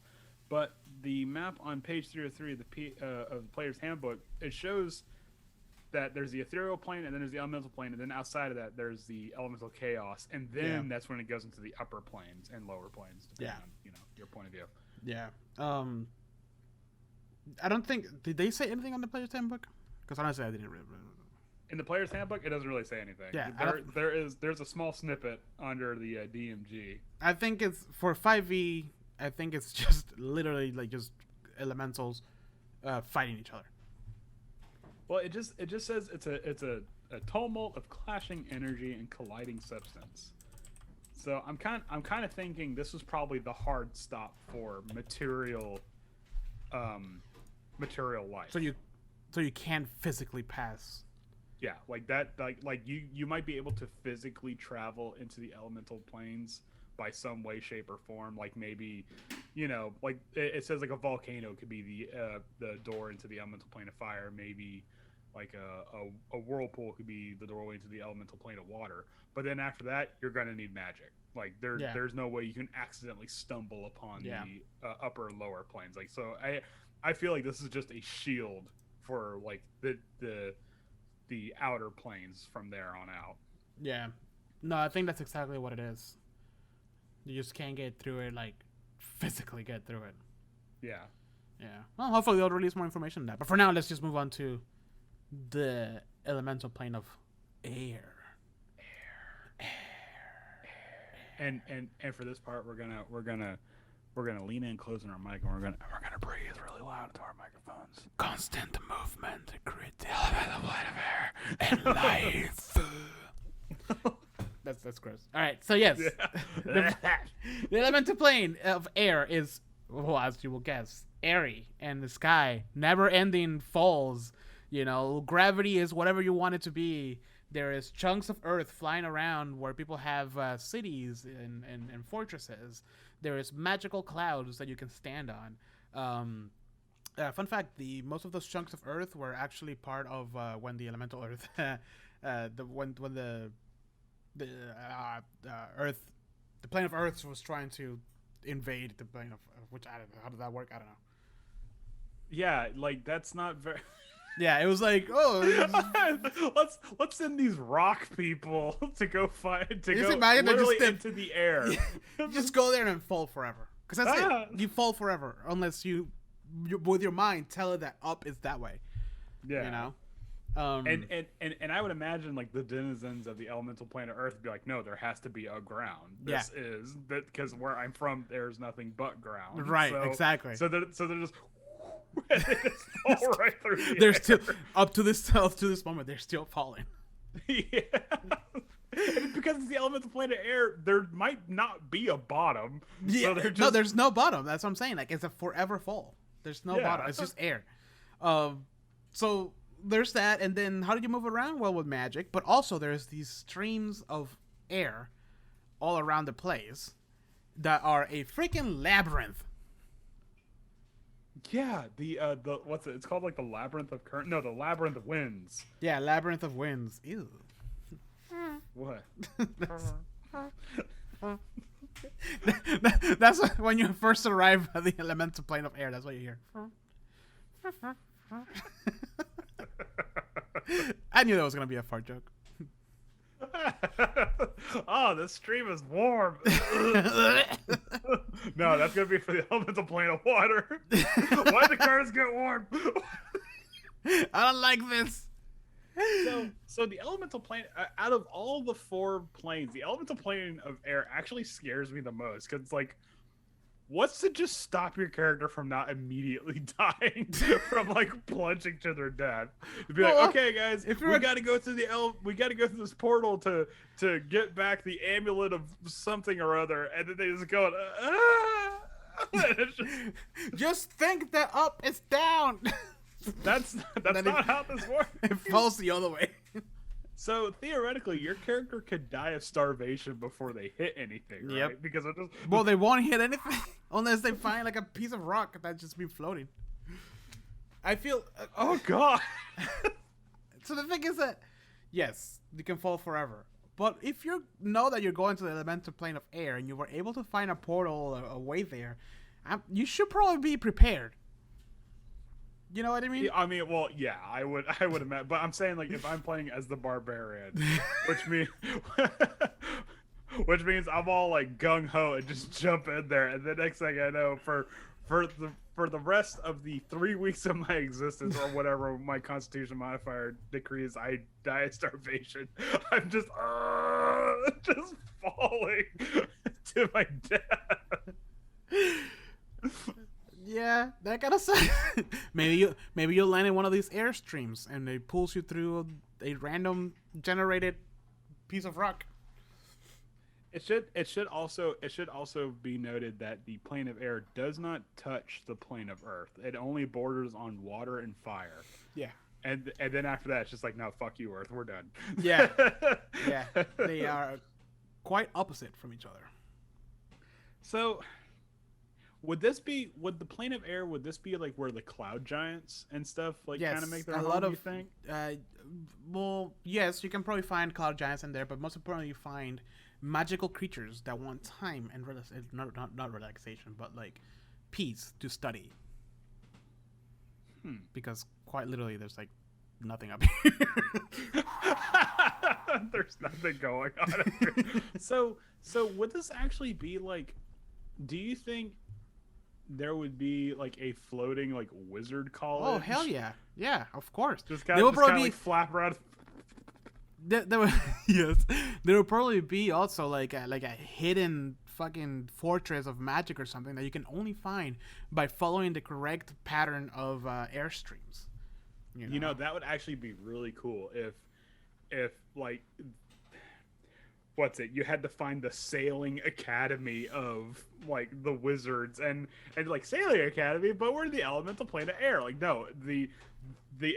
but the map on page 303 of the player's handbook, it shows that there's the ethereal plane and then there's the elemental plane, and then outside of that there's the elemental chaos, and then that's when it goes into the upper planes and lower planes, depending on your point of view. Yeah. I don't think did they say anything on the player's handbook? Because honestly, I didn't really. In the player's handbook, it doesn't really say anything. Yeah, there's a small snippet under the DMG. I think it's for 5e. I think it's just literally like just elementals fighting each other. Well, it just says it's a tumult of clashing energy and colliding substance. So I'm kind of thinking this was probably the hard stop for material life. So you can't physically pass. Yeah, like that. Like you might be able to physically travel into the elemental planes by some way, shape, or form. Like maybe, like it says like a volcano could be the door into the elemental plane of fire. Maybe like a whirlpool could be the doorway into the elemental plane of water. But then after that, you're gonna need magic. Like there's no way you can accidentally stumble upon the upper and lower planes. Like so, I feel like this is just a shield for like the outer planes from there on out. Yeah, no, I think that's exactly what it is. You just can't get through it, like physically get through it. Yeah. Yeah. Well, hopefully they'll release more information on that. But for now, let's just move on to the elemental plane of air. And for this part, we're gonna lean in, closing our mic, and we're gonna breathe really loud into our microphones. Constant movement creates the elemental plane of air and life. That's gross. All right, so yes, the elemental plane of air is, well, as you will guess, airy, and the sky never-ending falls. Gravity is whatever you want it to be. There is chunks of earth flying around where people have cities and fortresses. There is magical clouds that you can stand on. Fun fact: most of those chunks of earth were actually part of when the elemental earth, when the earth, the plane of earth was trying to invade the plane of which I don't know how did that work. I don't know. Yeah, like that's not very. Yeah, it was like, let's send these rock people to go fight to just go imagine literally just into the air. Just go there and fall forever. Because that's it. You fall forever unless you with your mind tell it that up is that way. Yeah. And I would imagine like the denizens of the elemental plane of Earth would be like, no, there has to be a ground. This is that because where I'm from, there's nothing but ground. Right. Exactly. So they're just. They just fall right through they're still up to this moment. They're still falling. Yeah. elemental plane of air, there might not be a bottom. Yeah, So no, there's no bottom. That's what I'm saying. Like, it's a forever fall. There's no bottom. It's just air. So there's that. And then how did you move around? Well, with magic. But also there's these streams of air all around the place that are a freaking labyrinth. Yeah, the what's it? It's called like the labyrinth of current. No, the labyrinth of winds. Yeah, labyrinth of winds. Ew. What? That's when you first arrive at the elemental plane of air. That's what you hear. I knew that was gonna be a fart joke. Oh, this stream is warm. No, that's gonna be for the elemental plane of water. Why the cars get warm? I don't like this. So the elemental plane, out of all the 4 planes, the elemental plane of air actually scares me the most, because it's like, what's to just stop your character from not immediately dying from like plunging to their death? To be like, okay, guys, we got to go through we got to go through this portal to get back the amulet of something or other, and then they just go, just think that up is down. That's not how this works. It falls the other way. So theoretically, your character could die of starvation before they hit anything, right? Yep. Because it just... Well, they won't hit anything unless they find like a piece of rock that's just been floating. I feel. Oh God. So the thing is that, yes, you can fall forever. But if you know that you're going to the elemental plane of air and you were able to find a portal a way there, you should probably be prepared. You know what I mean? Yeah, I mean, well, yeah, I would imagine, but I'm saying like if I'm playing as the barbarian, which means I'm all like gung ho and just jump in there, and the next thing I know, for the rest of the 3 weeks of my existence or whatever my Constitution modifier decrees, I die of starvation. I'm just falling to my death. Yeah, that kind of sucks. maybe you'll land in one of these airstreams and it pulls you through a random generated piece of rock. It should also be noted that the plane of air does not touch the plane of earth. It only borders on water and fire. Yeah. And then after that, it's just like, no, fuck you, Earth, we're done. Yeah. Yeah. They are quite opposite from each other. So would the plane of air, would this be like where the cloud giants and stuff like kind of make their home, you think? Well, yes, you can probably find cloud giants in there, but most importantly, you find magical creatures that want time and not relaxation, but like peace to study. Because quite literally, there's like nothing up here. There's nothing going on up here. So would this actually be like? Do you think there would be like a floating like wizard college? Oh hell yeah, yeah, of course. Just kind of like flap around. Yes, there will probably be also like a hidden fucking fortress of magic or something that you can only find by following the correct pattern of airstreams. You know, that would actually be really cool if like, what's it? You had to find the sailing academy of like the wizards and like sailing academy, but we're in the elemental plane of air. Like, no, the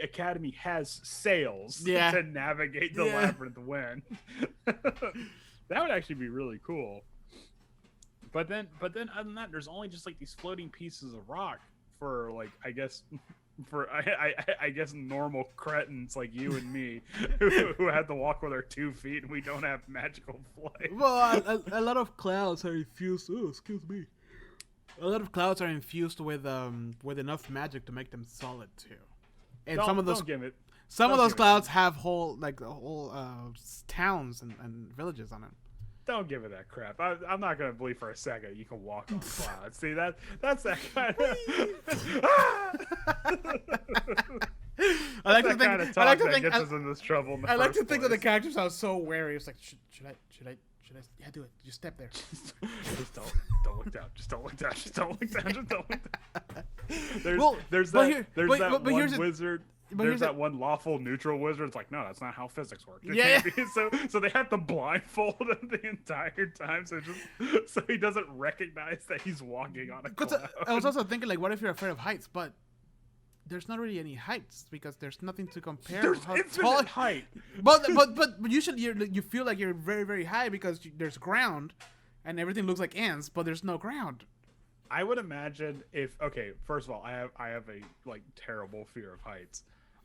academy has sails to navigate the labyrinth wind. That would actually be really cool. But then other than that, there's only just like these floating pieces of rock for like, I guess normal cretins like you and me who have to walk with our 2 feet and we don't have magical flight. Well, a lot of clouds are infused. Oh, excuse me. A lot of clouds are infused with enough magic to make them solid too. And some of those clouds have whole towns and villages on it. Don't give it that crap. I'm not gonna believe for a second you can walk on clouds. See that's that kind of. I like to think that gets us in this trouble. I like to think that the characters are so wary. It's like, should I? Yeah, do it. Just step there. Just don't look down. Just don't look down. Just don't look down. Just don't look down. There's that one wizard. But there's that one lawful neutral wizard. It's like, no, that's not how physics work. It Yeah. can't be. So they have to blindfold him the entire time, so he doesn't recognize that he's walking on a cloud. I was also thinking, like, what if you're afraid of heights? But there's not really any heights because there's nothing to compare. There's how infinite tall- height. But usually you feel like you're very, very high because there's ground, and everything looks like ants, but there's no ground. I would imagine first of all, I have a like terrible fear of heights.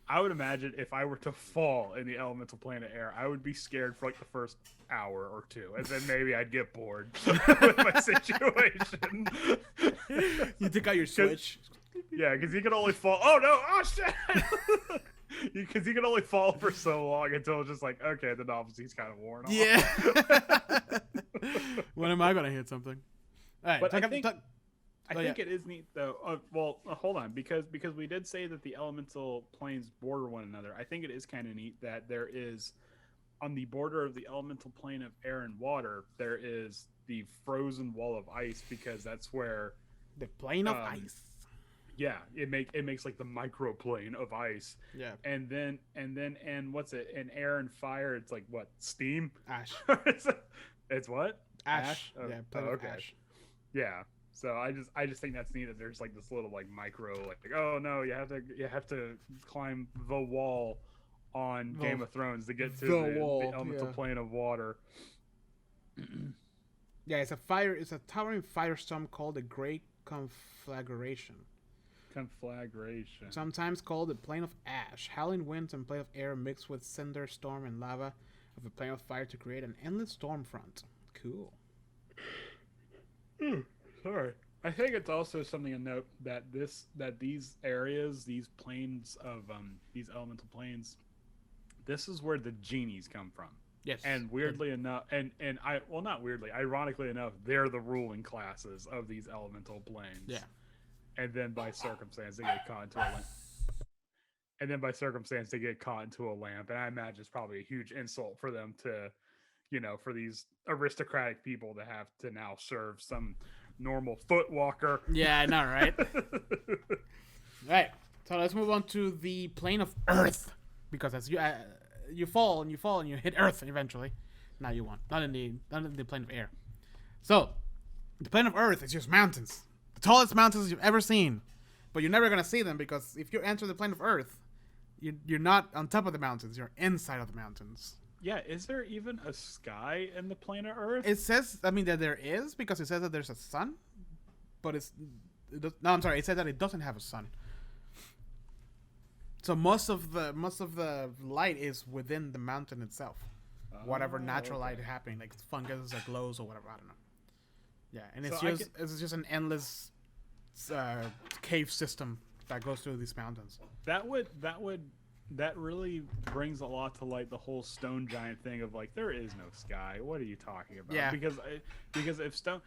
I would imagine if I were to fall in the elemental plane of air, I would be scared for like the first hour or two, and then maybe I'd get bored with my situation. You take out your switch. Yeah, because you can only fall. Oh no! Oh shit! Because you can only fall for so long until it's just like, okay, the novelty's kind of worn off. Yeah. When am I gonna hit something? All right, But I think yeah. it is neat though. Hold on, because we did say that the elemental planes border one another. I think it is kind of neat that there is on the border of the elemental plane of air and water, there is the frozen wall of ice, because that's where the plane of ice. Yeah, it makes like the microplane of ice. Yeah. And then what's it? In air and fire, it's like what? Steam? Ash. It's what? Ash. Oh, Yeah, plane of ash. Yeah. So I just think that's neat that there's like this little like micro like oh no, you have to climb the wall on Game of Thrones to get to the elemental plane of water. Yeah, it's a towering firestorm called the Great Conflagration. Sometimes called the plane of ash. Howling winds and plane of air mixed with cinder, storm, and lava of a plane of fire to create an endless storm front. Cool. Sorry. I think it's also something to note that these areas, these planes of these elemental planes, this is where the genies come from. Yes. And weirdly enough, ironically enough, they're the ruling classes of these elemental planes. Yeah. And then by circumstance, they get caught into a lamp. And I imagine it's probably a huge insult for them to, for these aristocratic people to have to now serve some normal foot walker. Yeah, I know, right? Right. So let's move on to the plane of Earth, because as you fall and you hit Earth eventually. Now you won't. Not in the plane of air. So the plane of Earth is just mountains. The tallest mountains you've ever seen, but you're never gonna see them because if you enter the plane of Earth, you're not on top of the mountains. You're inside of the mountains. Yeah, is there even a sky in the plane of Earth? It says, that there is, because it says that there's a sun, but it says that it doesn't have a sun. So most of the light is within the mountain itself. Whatever natural light happening, like fungus that glows or whatever, I don't know. Yeah, and it's just an endless cave system that goes through these mountains. That really brings a lot to light the whole stone giant thing of like, there is no sky. What are you talking about? Yeah. Because if stone,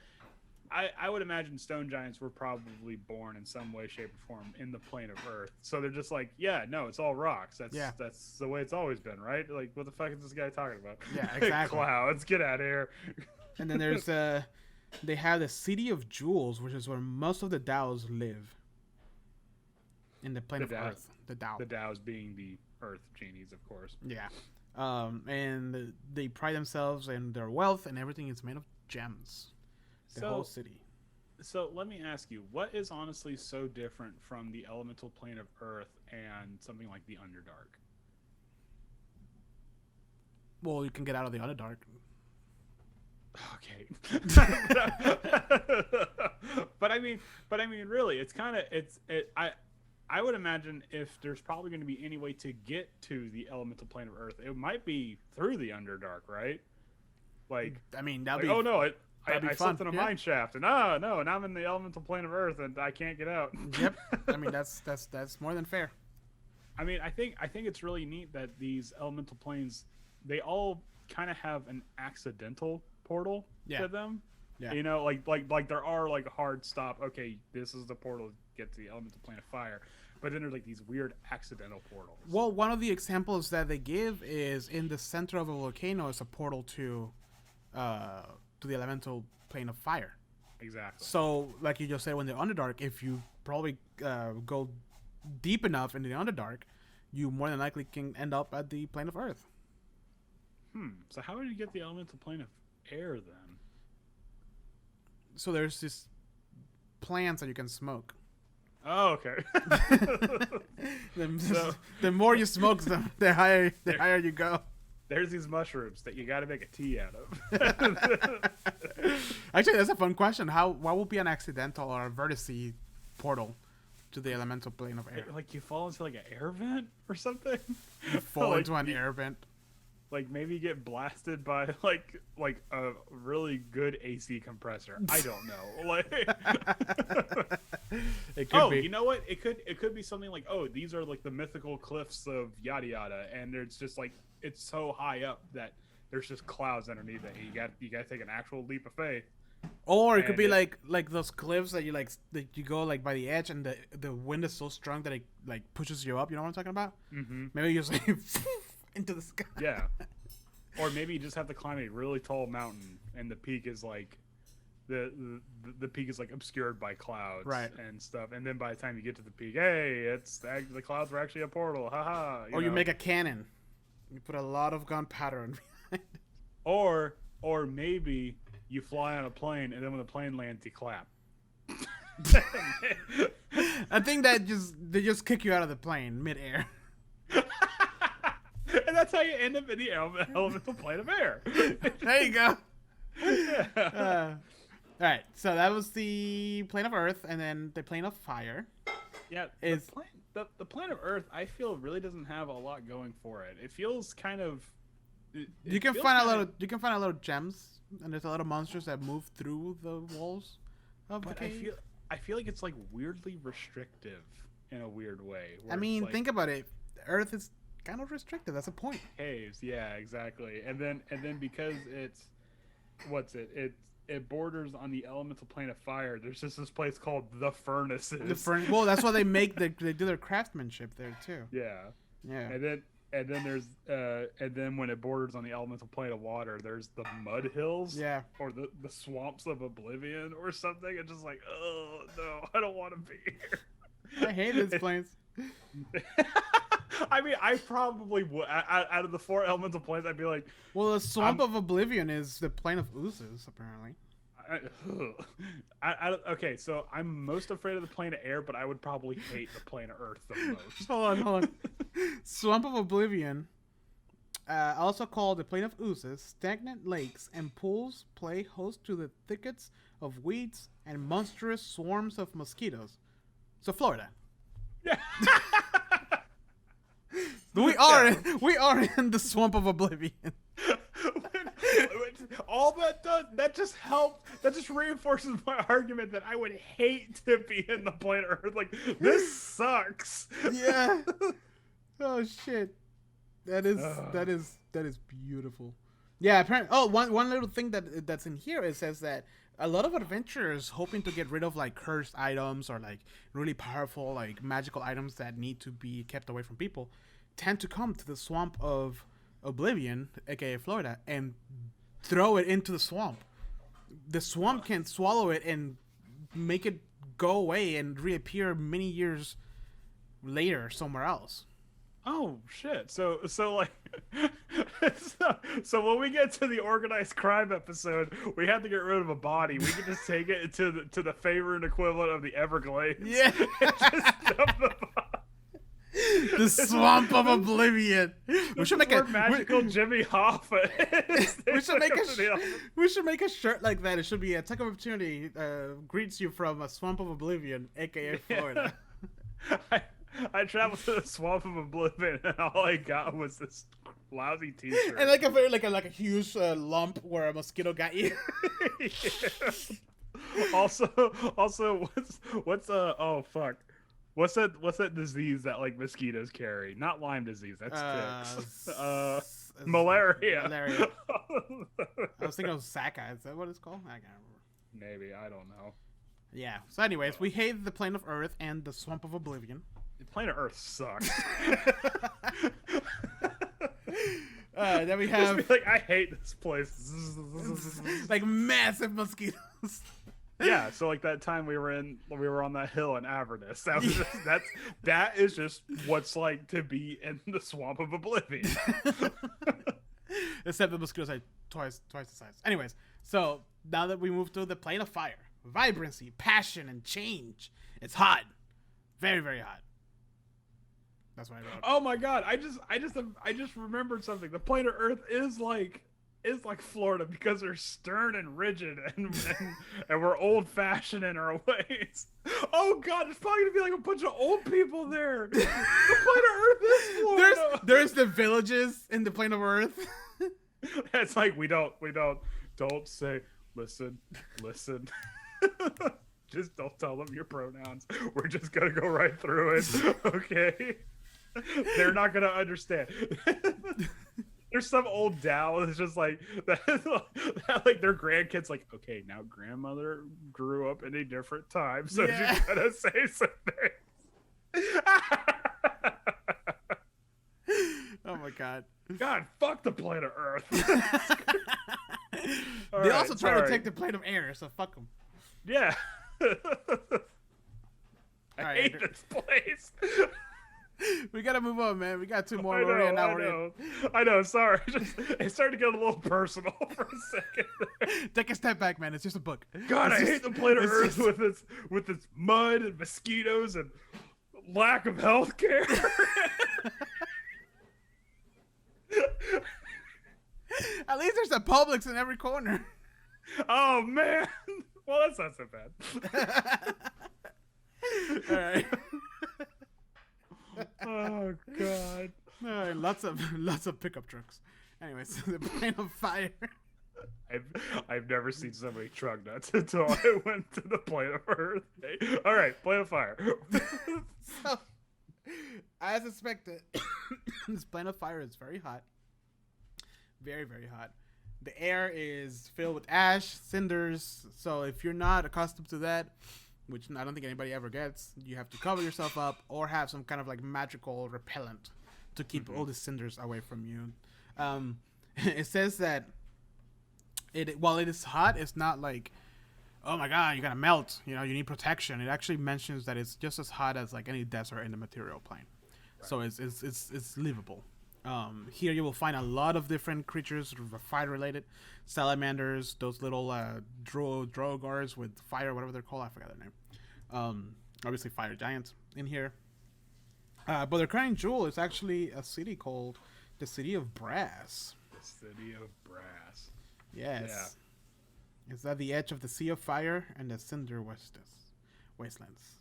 I would imagine stone giants were probably born in some way, shape, or form in the plane of Earth. So they're just like, yeah, no, it's all rocks. That's the way it's always been, right? Like, what the fuck is this guy talking about? Yeah, exactly. Clouds, get out of here. And then there's they have the City of Jewels, which is where most of the Dows live. In the plane of Earth, the Dow. The Dows being the Earth genies, of course. Yeah, and they pride themselves in their wealth, and everything is made of gems. The whole city. So let me ask you, what is honestly so different from the elemental plane of Earth and something like the Underdark? Well, you can get out of the Underdark. Okay. but I mean, really, it's kind of I would imagine if there's probably going to be any way to get to the elemental plane of Earth, it might be through the Underdark, right? Like, I mean, I slipped in a mine shaft, and and I'm in the elemental plane of Earth, and I can't get out. Yep. I mean, that's more than fair. I mean, I think it's really neat that these elemental planes, they all kind of have an accidental portal to them. Yeah. Like there are like a hard stop. Okay, this is the portal to get to the elemental plane of fire. But then there's like these weird accidental portals. Well, one of the examples that they give is in the center of a volcano is a portal to the elemental plane of fire. Exactly. So, like you just said, when the Underdark, if you probably go deep enough into the Underdark, you more than likely can end up at the plane of Earth. So how would you get the elemental plane of air then? So there's this plants that you can smoke. Oh, okay. The more you smoke them, the higher you go. There's these mushrooms that you got to make a tea out of. Actually, that's a fun question. What would be an accidental or a vertice portal to the elemental plane of air? Like you fall into like an air vent or something? You fall into an air vent. Like maybe you get blasted by like a really good AC compressor. I don't know. Like It could be. You know what? It could be something like, oh, these are like the mythical cliffs of yada yada, and it's just like it's so high up that there's just clouds underneath it. You got to take an actual leap of faith. Or it could be like those cliffs that you go like by the edge, and the wind is so strong that it like pushes you up. You know what I'm talking about? Mm-hmm. Maybe you just like into the sky. Yeah. Or maybe you just have to climb a really tall mountain, and the peak is like the peak is like obscured by clouds, right, and stuff. And then by the time you get to the peak, hey, the clouds were actually a portal. Haha. You make a cannon. You put a lot of gunpowder in behind. Or maybe you fly on a plane, and then when the plane lands, you clap. I think they just kick you out of the plane midair. And that's how you end up in the elemental plane of air. There you go. Yeah. All right, so that was the plane of Earth, and then the plane of fire. Yeah, the plane of Earth, I feel really doesn't have a lot going for it. It feels kind of. You can find a little gems, and there's a lot of monsters that move through the walls of the cave. I feel like it's like weirdly restrictive in a weird way. I mean, think about it. Earth is kind of restricted. That's a point. Caves, yeah, exactly. And then because it borders on the elemental plane of fire. There's just this place called the Furnaces. Well, that's why they do their craftsmanship there too. Yeah. Yeah. And then when it borders on the elemental plane of water, there's the Mud Hills. Yeah. Or the swamps of Oblivion or something. It's just like, oh no, I don't want to be here. I hate these planes. I mean, I probably would. Out of the 4 elemental planes, I'd be like... Well, the Swamp of Oblivion is the plane of oozes, apparently. Okay, so I'm most afraid of the plane of air, but I would probably hate the plane of earth the most. Hold on. Swamp of Oblivion, also called the plane of oozes, stagnant lakes and pools play host to the thickets of weeds and monstrous swarms of mosquitoes. So Florida. Yeah. We are in the Swamp of Oblivion. All that does, that just reinforces my argument that I would hate to be in the planet Earth. Like, this sucks. Yeah. Oh shit. That is beautiful. Yeah, apparently. Oh, one little thing that's in here, it says that a lot of adventurers hoping to get rid of like cursed items or like really powerful like magical items that need to be kept away from people tend to come to the Swamp of Oblivion, aka Florida, and throw it into the swamp. The swamp can swallow it and make it go away and reappear many years later somewhere else. Oh shit! So like, so when we get to the organized crime episode, we have to get rid of a body. We can just take it to the favorite equivalent of the Everglades. Yeah. And just dump the body. The Swamp of Oblivion. We should make a magical Jimmy Hoffa. We should make a shirt like that. It should be a Attack of Opportunity greets you from a Swamp of Oblivion, aka Florida. I traveled to the Swamp of Oblivion, and all I got was this lousy T-shirt. And like a huge lump where a mosquito got you. Yeah. Also, what's oh fuck. What's that disease that like mosquitoes carry? Not Lyme disease. That's ticks. Malaria. Malaria. I was thinking of Zika. Is that what it's called? I can't remember. Maybe, I don't know. Yeah. So, anyways, we hate the plane of Earth and the Swamp of Oblivion. The plane of Earth sucks. Then we have like, I hate this place. like massive mosquitoes. Yeah, so like that time we were on that hill in Avernus. That was just, that is just what's like to be in the swamp of Oblivion. Except the mosquitoes are twice the size. Anyways, so now that we move to the plane of fire, vibrancy, passion, and change. It's hot, very very hot. That's what I wrote. Oh my god! I just remembered something. The plane of Earth is like Florida because they're stern and rigid and we're old fashioned in our ways. Oh god, there's probably gonna be like a bunch of old people there. The plane of Earth is Florida. There's the villages in the plane of Earth. It's like we don't say listen. Just don't tell them your pronouns. We're just gonna go right through it. Okay. They're not gonna understand. There's some old Dow that's just like that, like their grandkids like, okay, now grandmother grew up in a different time, so she's gonna say something. Oh my god. God, fuck the planet Earth. They also try to take the plane of air, so fuck them. Yeah. I Right. hate this place. We gotta move on, man. We got two more. I know. Sorry, it started to get a little personal for a second. Take a step back, man. It's just a book. God, I hate the planet Earth with its mud and mosquitoes and lack of health care. At least there's a Publix in every corner. Oh man. Well, that's not so bad. All right. Oh god. All right. Lots of pickup trucks. Anyways, the plane of fire. I've never seen so many truck nuts until I went to the plane of Earth. All right, plane of fire. So, as expected, this plane of fire is very hot. Very, very hot. The air is filled with ash, cinders. So if you're not accustomed to that, which I don't think anybody ever gets, you have to cover yourself up or have some kind of like magical repellent to keep all the cinders away from you. It says that while it is hot, it's not like, oh my god, you're gonna melt. You know, you need protection. It actually mentions that it's just as hot as like any desert in the material plane. Right. So it's livable. Here you will find a lot of different creatures fire related, salamanders, those little drow guards with fire, whatever they're called, I forgot their name. Obviously fire giants in here. But their crown jewel is actually a city called the City of Brass. The City of Brass. Yes. Yeah. It's at the edge of the Sea of Fire and the Cinder Wastelands.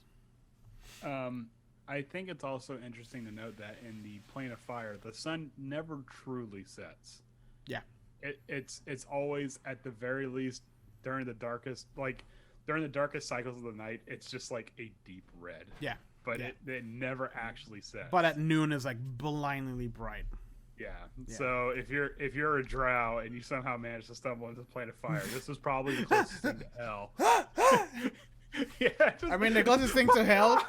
I think it's also interesting to note that in the plane of fire, the sun never truly sets. Yeah. It's always at the very least during the darkest cycles of the night, it's just like a deep red. Yeah. But it never actually sets. But at noon is like blindingly bright. Yeah. So if you're a drow and you somehow manage to stumble into the plane of fire, this is probably the closest thing to hell. Yeah. I mean, the closest thing to hell.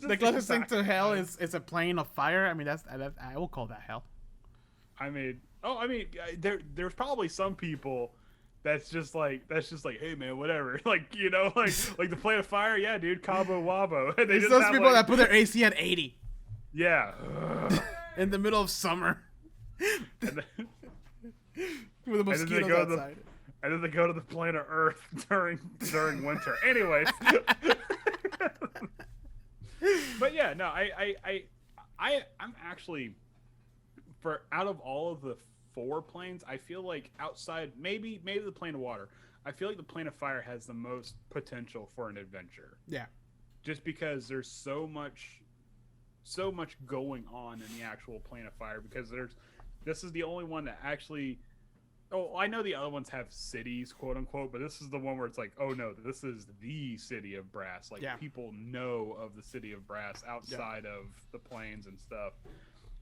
The closest thing to hell is a plane of fire. I mean, I will call that hell. I mean, there's probably some people that's just like, hey man, whatever. Like, you know, like the plane of fire. Yeah, dude, Cabo Wabo. And there's those people that put their AC at 80. Yeah. In the middle of summer. With the mosquitoes outside. And then they go to the plane of Earth during winter. Anyways. But yeah, no, I'm actually, for out of all of the 4 planes, I feel like outside maybe the plane of water, I feel like the plane of fire has the most potential for an adventure. Yeah. Just because there's so much going on in the actual plane of fire, because this is the only one that actually. Oh, I know the other ones have cities, quote unquote, but this is the one where it's like, oh no, this is the City of Brass. Like, people know of the City of Brass outside of the planes and stuff.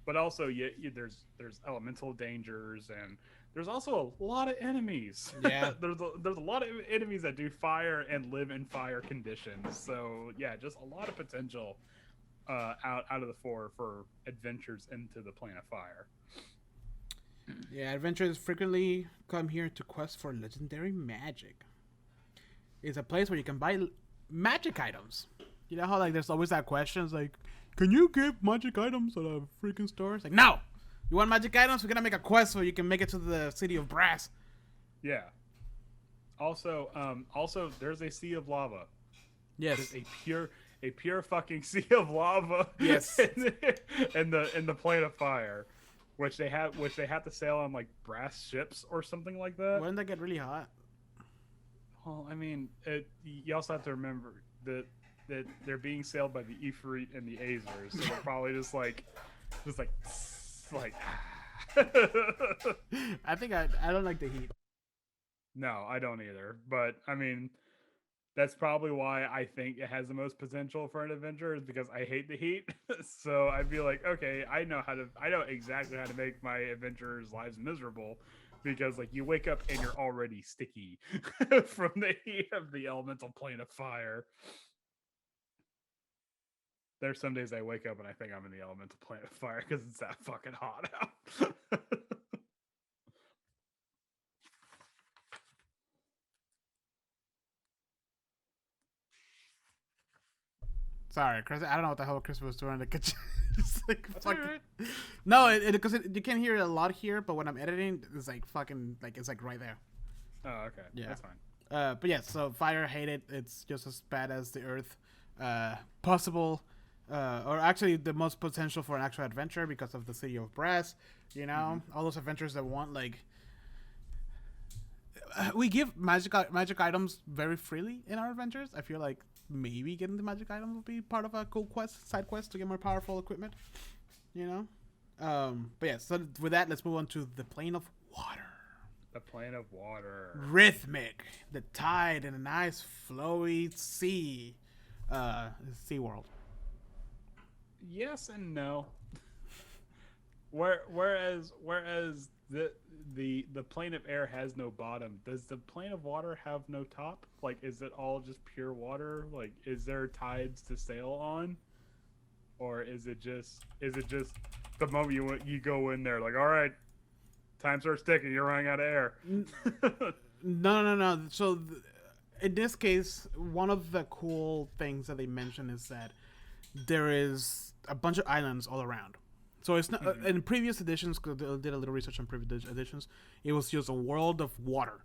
But also, there's elemental dangers, and there's also a lot of enemies. Yeah, there's a lot of enemies that do fire and live in fire conditions. So yeah, just a lot of potential out of the 4 for adventures into the plane of fire. Yeah, adventurers frequently come here to quest for legendary magic. is a place where you can buy magic items. You know how like there's always that question, it's like, can you get magic items at a freaking store? It's like, no. You want magic items? We're gonna make a quest so you can make it to the city of brass. Yeah. Also, there's a sea of lava. Yes. There's a pure fucking sea of lava. Yes. in the plane of fire, which they have to sail on like brass ships or something like that. Wouldn't that get really hot? Well, I mean, you also have to remember that they're being sailed by the Ifrit and the Azers, so they're probably just like. I think I don't like the heat. No, I don't either. But I mean, that's probably why I think it has the most potential for an adventure, is because I hate the heat. So I'd be like, okay, I know exactly how to make my adventurers' lives miserable, because like you wake up and you're already sticky from the heat of the elemental plane of fire. There's some days I wake up and I think I'm in the elemental plane of fire because it's that fucking hot out. Sorry, Chris. I don't know what the hell Chris was doing in the kitchen. Like, fucking... No, because you can't hear it a lot here, but when I'm editing, it's like fucking like it's like right there. Oh, okay. Yeah, That's fine. But yeah, so fire, hate it. It's just as bad as the earth. Possible, or actually the most potential for an actual adventure because of the city of brass. You know, all those adventures that want like. We give magic items very freely in our adventures. I feel like maybe getting the magic items will be part of a cool side quest to get more powerful equipment. You know, but yeah. So with that, let's move on to the plane of water. The plane of water. Rhythmic, the tide in a nice flowy sea, sea world. Yes and no. Whereas the plane of air has no bottom, does the plane of water have no top? Like, is it all just pure water? Like, is there tides to sail on, or is it just the moment you go in there, like, all right, time starts ticking, you're running out of air? No. So in this case, one of the cool things that they mention is that there is a bunch of islands all around. So it's not in previous editions, because I did a little research on previous editions, it was just a world of water.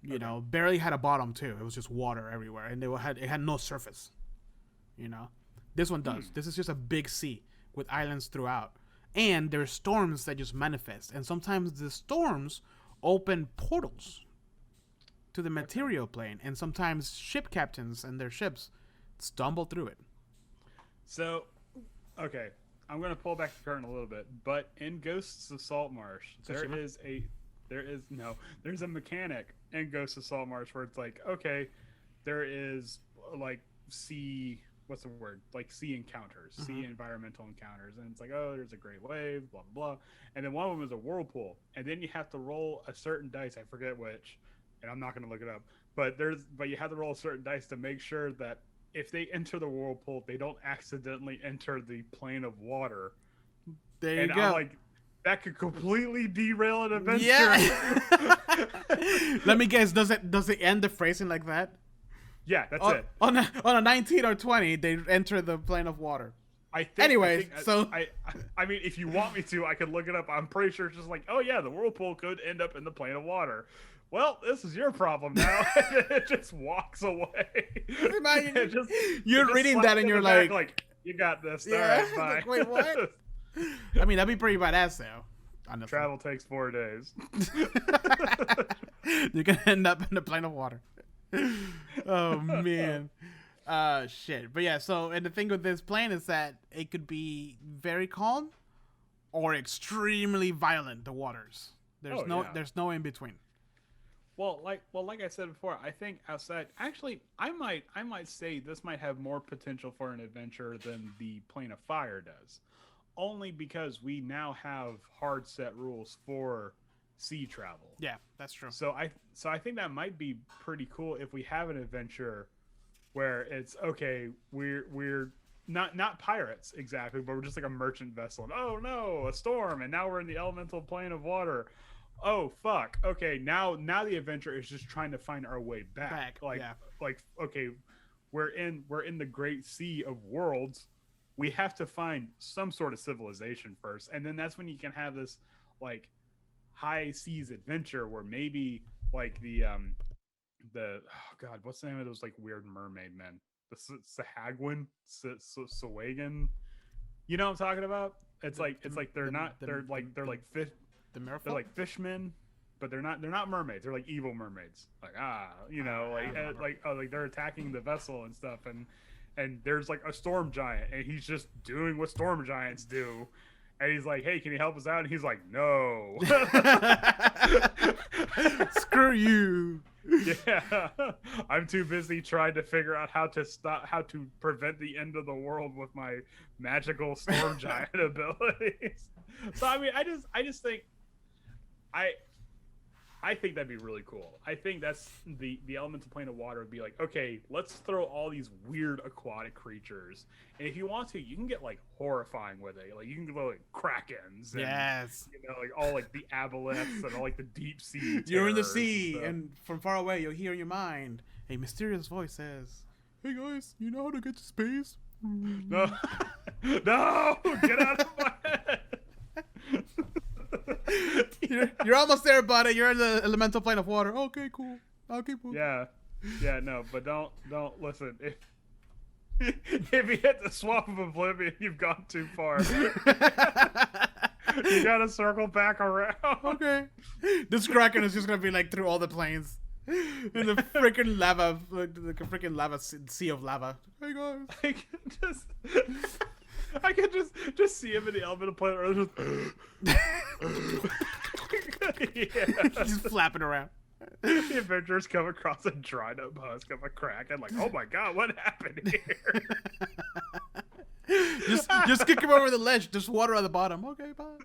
You know, barely had a bottom too. It was just water everywhere, and it had no surface. You know, this one does. This is just a big sea with islands throughout, and there's storms that just manifest, and sometimes the storms open portals to the material plane, and sometimes ship captains and their ships stumble through it. So, okay. I'm going to pull back the curtain a little bit, but in Ghosts of Saltmarsh, there's a mechanic in Ghosts of Saltmarsh where it's like, okay, there is like sea encounters, sea environmental encounters, and it's like, oh, there's a great wave, blah blah blah, and then one of them is a whirlpool, and then you have to roll a certain dice, I forget which, and I'm not going to look it up, but you have to roll a certain dice to make sure that if they enter the whirlpool, they don't accidentally enter the plane of water. There you go. I'm like, that could completely derail an adventure. Yeah. Let me guess. Does it end the phrasing like that? Yeah, that's it. On a 19 or 20, they enter the plane of water. I mean, if you want me to, I could look it up. I'm pretty sure it's just like, oh yeah, the whirlpool could end up in the plane of water. Well, this is your problem now. It just walks away. You're reading that and you're like, you got this. Yeah. All right, bye. Like, wait, what? I mean, that'd be pretty badass, though. Honestly. Travel takes 4 days. You're gonna end up in a plane of water. Oh man. Shit. But yeah. So, and the thing with this plane is that it could be very calm or extremely violent. The waters. There's no in between. Well, like I said before, I think outside. Actually, I might say this might have more potential for an adventure than the Plane of Fire does, only because we now have hard set rules for sea travel. Yeah, that's true. So I think that might be pretty cool if we have an adventure where it's okay. We're not pirates exactly, but we're just like a merchant vessel. And, oh no, a storm, and now we're in the elemental plane of water. oh fuck, okay, now the adventure is just trying to find our way back. Like okay, we're in the great sea of worlds. We have to find some sort of civilization first, and then that's when you can have this like high seas adventure where maybe like the oh god, what's the name of those like weird mermaid men? The Sahagwin, Sawagan. You know what I'm talking about? It's like they're like fish. The merfolk? They're like fishmen, but they're not mermaids. They're like evil mermaids. Like like they're attacking the vessel and stuff, and there's like a storm giant, and he's just doing what storm giants do. And he's like, "Hey, can you help us out?" And he's like, "No." Screw you. Yeah, I'm too busy trying to figure out how to prevent the end of the world with my magical storm giant abilities. So I mean, I just think I think that'd be really cool. I think that's the elemental plane of water would be like, okay, let's throw all these weird aquatic creatures, and if you want to, you can get like horrifying with it. Like you can go like krakens, and, yes, you know, like all like the aboliths and all like the deep sea. You're in the sea, and from far away, you'll hear in your mind a mysterious voice says, "Hey guys, you know how to get to space?" No, no, get out of my head. You're almost there, buddy. You're in the elemental plane of water. Okay, cool. I'll keep moving. Yeah, no, but don't listen. If you hit the swamp of Oblivion, you've gone too far. You gotta circle back around. Okay. This Kraken is just gonna be like through all the planes. In the freaking lava, like the freaking lava sea of lava. Hey guys. I can just see him in the elemental plane, or just just flapping around. The adventurers come across a dried up husk of a Kraken, like, oh my god, what happened here? just kick him over the ledge. There's water on the bottom. Okay, bye.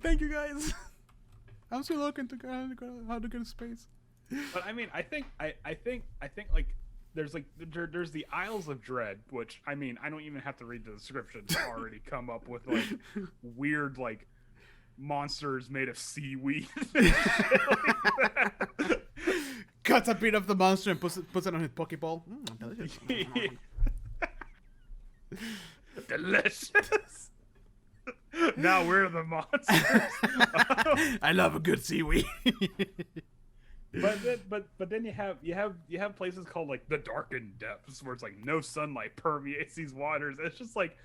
Thank you guys. I'm still looking to how to get to space. But I mean, I think like there's the Isles of Dread, which I mean, I don't even have to read the description to already come up with like weird like monsters made of seaweed. Cuts a bit of the monster and puts it on his Pokeball. Delicious. Delicious. Now we're the monsters. I love a good seaweed. But then you have places called like the Darkened Depths, where it's like no sunlight permeates these waters. It's just like,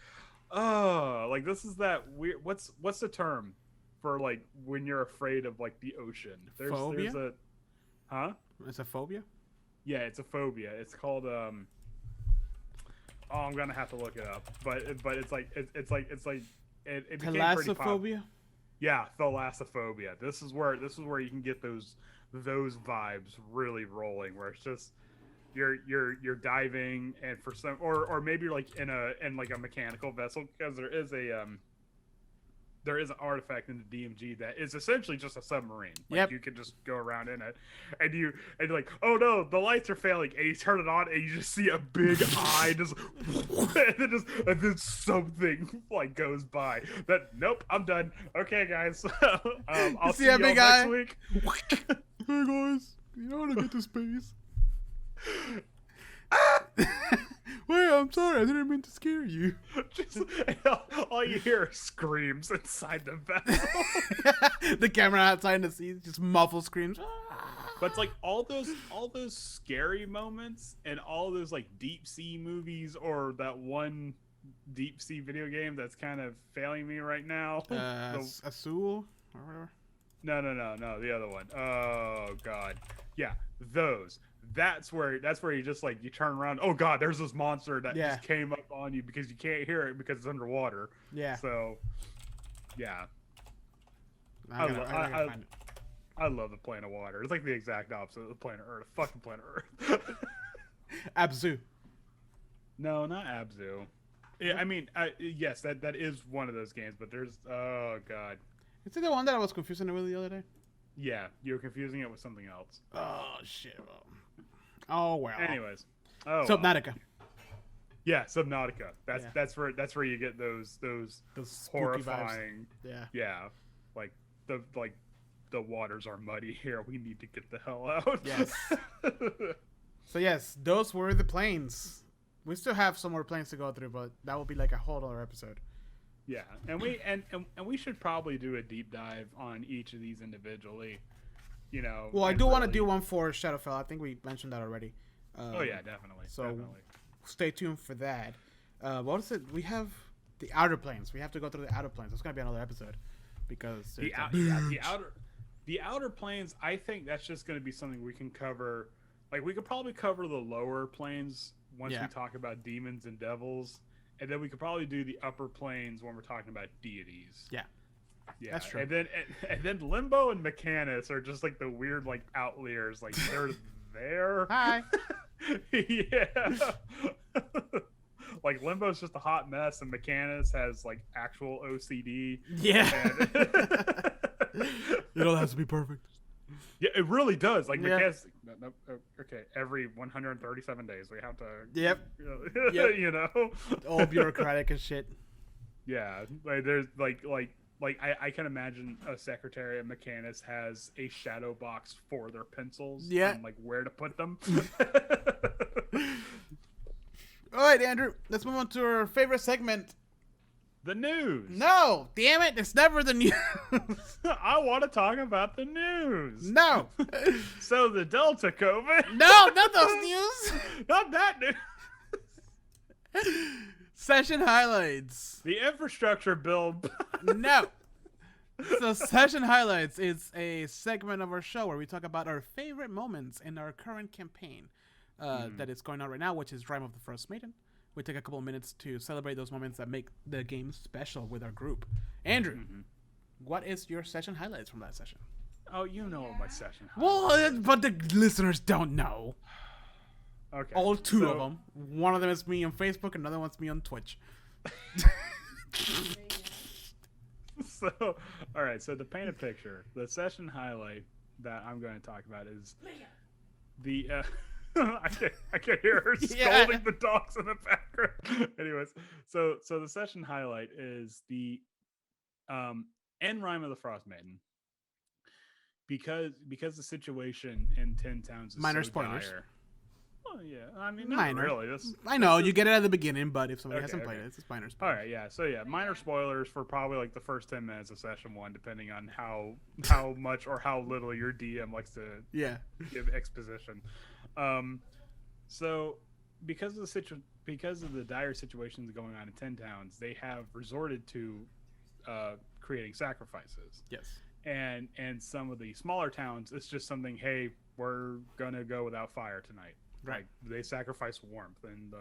oh, like this is that weird. What's the term for like when you're afraid of like the ocean? Phobia? There's a, huh? It's a phobia. Yeah, it's a phobia. It's called Oh, I'm gonna have to look it up. But it's like it became pretty Thalassophobia. Yeah, Thalassophobia. This is where you can get those vibes really rolling, where it's just you're diving, and for some or maybe you're like in like a mechanical vessel, because there is an artifact in the DMG that is essentially just a submarine. Like you can just go around in it, and you're like, oh no, the lights are failing, and you turn it on, and you just see a big eye just, and then something like goes by. That nope, I'm done. Okay, guys, I'll see you big next week. Hey guys, you know how to get to space? Wait, I'm sorry, I didn't mean to scare you. Just, all you hear are screams inside the vessel. The camera outside in the sea just muffled screams. But it's like all those scary moments and all those like deep sea movies, or that one deep sea video game that's kind of failing me right now. Azul or whatever. No, the other one. Oh god. Yeah, those. That's where you just like you turn around. Oh god, there's this monster that just came up on you because you can't hear it because it's underwater. Yeah. So, yeah. I find it. I love the plane of water. It's like the exact opposite of the planet Earth. Fucking planet Earth. Abzu. No, not Abzu. Yeah, I mean, yes, that is one of those games, but there's oh god. Is it the one that I was confusing it with the other day? Yeah, you were confusing it with something else. Oh shit. Oh well. Anyways. Oh. Subnautica. Yeah, Subnautica. Yeah. That's where you get those spooky horrifying. vibes. Yeah, like the waters are muddy here. We need to get the hell out. Yes. So yes, those were the planes. We still have some more planes to go through, but that will be like a whole other episode. Yeah, and we should probably do a deep dive on each of these individually. Well, I do want to do one for Shadowfell. I think we mentioned that already. Oh yeah, definitely. So definitely. Stay tuned for that. What is it? We have the outer planes. We have to go through the outer planes. It's gonna be another episode because the outer planes. I think that's just gonna be something we can cover. Like we could probably cover the lower planes once we talk about demons and devils, and then we could probably do the upper planes when we're talking about deities. Yeah, that's true. And then Limbo and Mechanus are just like the weird like outliers. Like they're there. Hi. Yeah. Like Limbo's just a hot mess, and Mechanus has like actual OCD. Yeah. It all has to be perfect. Yeah, it really does. Like Mechanus. No, okay, every 137 days we have to. Yep. All bureaucratic and shit. Yeah, like there's like I can imagine a secretary at Mechanus has a shadow box for their pencils. Yeah. And like where to put them. All right, Andrew. Let's move on to our favorite segment. The news. No, damn it! It's never the news. I want to talk about the news. No. So the Delta COVID. No, not those news. Not that news. Session highlights. The infrastructure bill. No. So Session Highlights is a segment of our show where we talk about our favorite moments in our current campaign that is going on right now, which is Rime of the Frost Maiden. We take a couple of minutes to celebrate those moments that make the game special with our group. Andrew, what is your session highlights from that session? Oh, you know what my session highlights. Well, but the listeners don't know. Okay. All two of them. One of them is me on Facebook, another one's me on Twitch. So, all right. So to paint a picture, the session highlight that I'm going to talk about is the. I can hear her scolding the dogs in the background. Anyways, so the session highlight is the end rhyme of the Frost Maiden. Because the situation in 10 Towns is minor so spoilers. dire. Well, yeah, I mean, not really. I know you get it at the beginning, but if somebody hasn't played it, it's minor spoilers. All right, yeah. So yeah, minor spoilers for probably like the first 10 minutes of session 1, depending on how much or how little your DM likes to give exposition. So because of the dire situations going on in 10 Towns, they have resorted to creating sacrifices. Yes. And some of the smaller towns, it's just something. Hey, we're gonna go without fire tonight. Right. Like they sacrifice warmth, and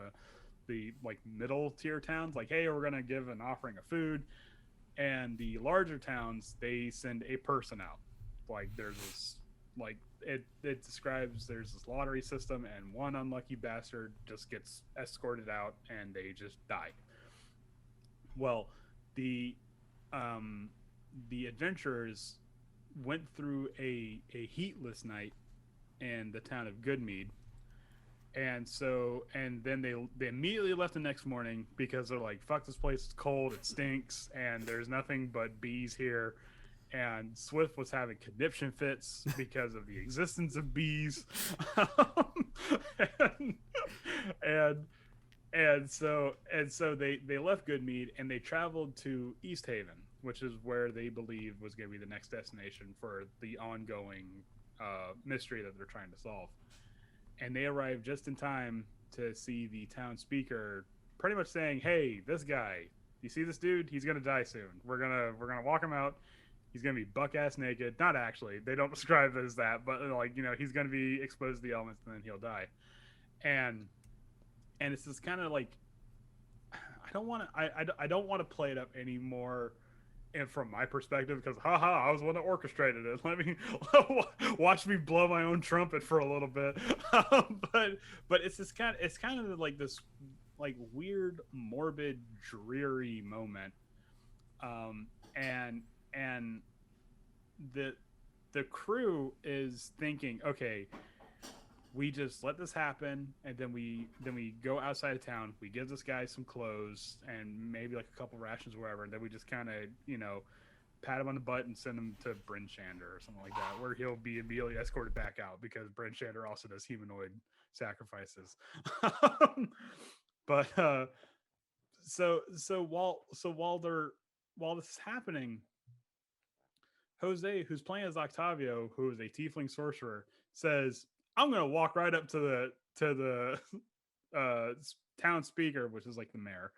the like middle tier towns, like, hey, we're gonna give an offering of food, and the larger towns, they send a person out. Like there's this, like it describes there's this lottery system, and one unlucky bastard just gets escorted out, and they just die. Well, the adventurers went through a heatless night in the town of Goodmead. And then they immediately left the next morning because they're like, fuck this place, it's cold, it stinks, and there's nothing but bees here. And Swift was having conniption fits because of the existence of bees. and so they left Goodmead and they traveled to East Haven, which is where they believe was going to be the next destination for the ongoing mystery that they're trying to solve. And they arrived just in time to see the town speaker pretty much saying, hey, this guy, you see this dude? He's going to die soon. We're gonna walk him out. He's going to be buck-ass naked. Not actually. They don't describe it as that. But, like, you know, he's going to be exposed to the elements and then he'll die. And it's just kind of like, I don't want to play it up anymore. And from my perspective, because I was the one that orchestrated it. Let me watch me blow my own trumpet for a little bit. But it's kind of like this like weird, morbid, dreary moment. And the crew is thinking, okay, we just let this happen, and then we go outside of town. We give this guy some clothes and maybe like a couple rations or whatever, and then we just kind of pat him on the butt and send him to Bryn Shander or something like that, where he'll be immediately escorted back out because Bryn Shander also does humanoid sacrifices. But so while this is happening, Jose, who's playing as Octavio, who is a tiefling sorcerer, says, "I'm gonna walk right up to the town speaker, which is like the mayor,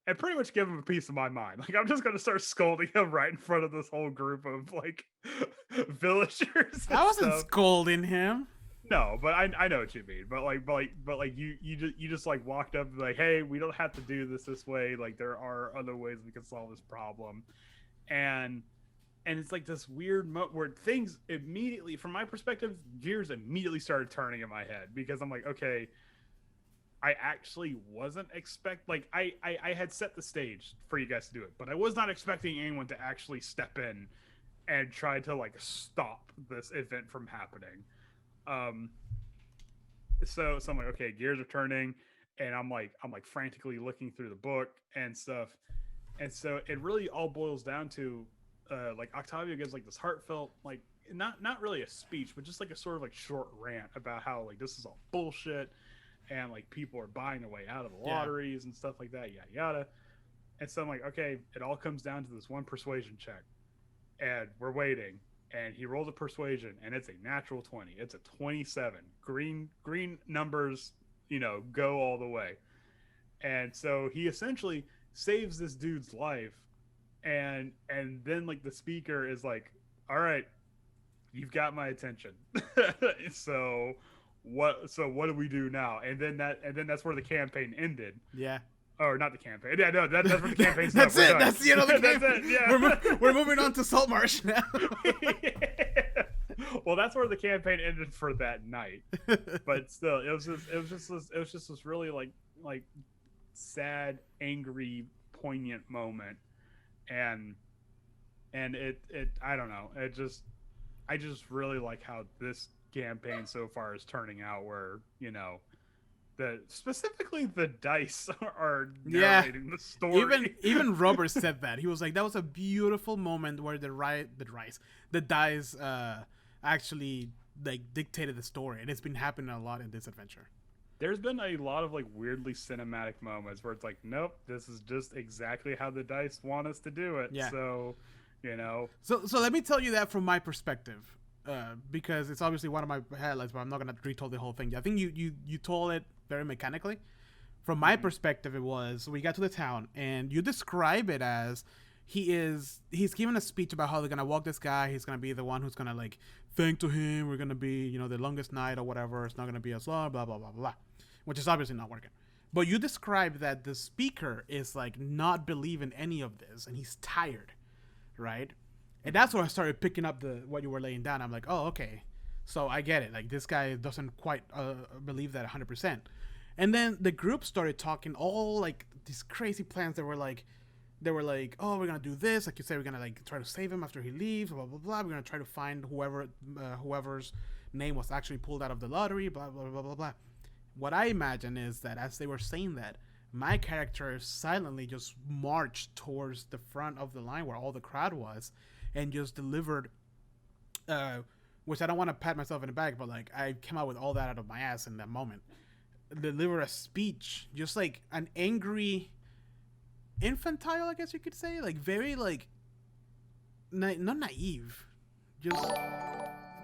and pretty much give him a piece of my mind. Like, I'm just gonna start scolding him right in front of this whole group of like villagers." I wasn't stuff. scolding him. No, but I know what you mean. But you just like walked up and like, "Hey, we don't have to do this way. Like, there are other ways we can solve this problem," and it's like this weird where things immediately, from my perspective, gears immediately started turning in my head, because I'm like, okay, I actually wasn't I had set the stage for you guys to do it, but I was not expecting anyone to actually step in and try to like stop this event from happening. So I'm like, okay, gears are turning, and I'm like frantically looking through the book and stuff, and so it really all boils down to like Octavio gives like this heartfelt, like not really a speech, but just like a sort of like short rant about how like this is all bullshit, and like people are buying their way out of the lotteries and stuff like that, yada yada. And so I'm like, okay, it all comes down to this one persuasion check, and we're waiting. And he rolls a persuasion, and it's a natural 20. It's a 27. Green numbers, go all the way. And so he essentially saves this dude's life, and then like the speaker is like, "All right, you've got my attention. So what do we do now?" And then that's where the campaign ended. Yeah. Or not the campaign. Yeah, no, that's where the campaign's That's up. it. That's the end of the campaign. That's it, yeah. We're moving on to Saltmarsh now. Well, that's where the campaign ended for that night. But still, it was just this really like sad, angry, poignant moment, and it I don't know. I just really like how this campaign so far is turning out, where specifically the dice are narrating the story. Even Robert said that. He was like, that was a beautiful moment where the dice actually like dictated the story, and it's been happening a lot in this adventure. There's been a lot of like weirdly cinematic moments where it's like, nope, this is just exactly how the dice want us to do it. Yeah. So So let me tell you that from my perspective. Because it's obviously one of my highlights, but I'm not gonna retell the whole thing. I think you told it very mechanically. From my perspective, it was, we got to the town, and you describe it as he's giving a speech about how they're gonna walk this guy. He's gonna be the one who's gonna like thank to him. We're gonna be the longest night or whatever. It's not gonna be as long. Blah blah blah blah. Which is obviously not working. But you describe that the speaker is like not believing any of this, and he's tired, right? And that's where I started picking up what you were laying down. I'm like, oh, okay. So I get it. Like, this guy doesn't quite believe that 100%. And then the group started talking all, like, these crazy plans that were like, oh, we're going to do this. Like you said, we're going to, like, try to save him after he leaves, blah, blah, blah. We're going to try to find whoever's name was actually pulled out of the lottery, blah, blah, blah, blah, blah. What I imagine is that as they were saying that, my character silently just marched towards the front of the line where all the crowd was, and just delivered, which I don't want to pat myself in the back, but like I came out with all that out of my ass in that moment. Deliver a speech, just like an angry, infantile, I guess you could say, like very like, not naive, just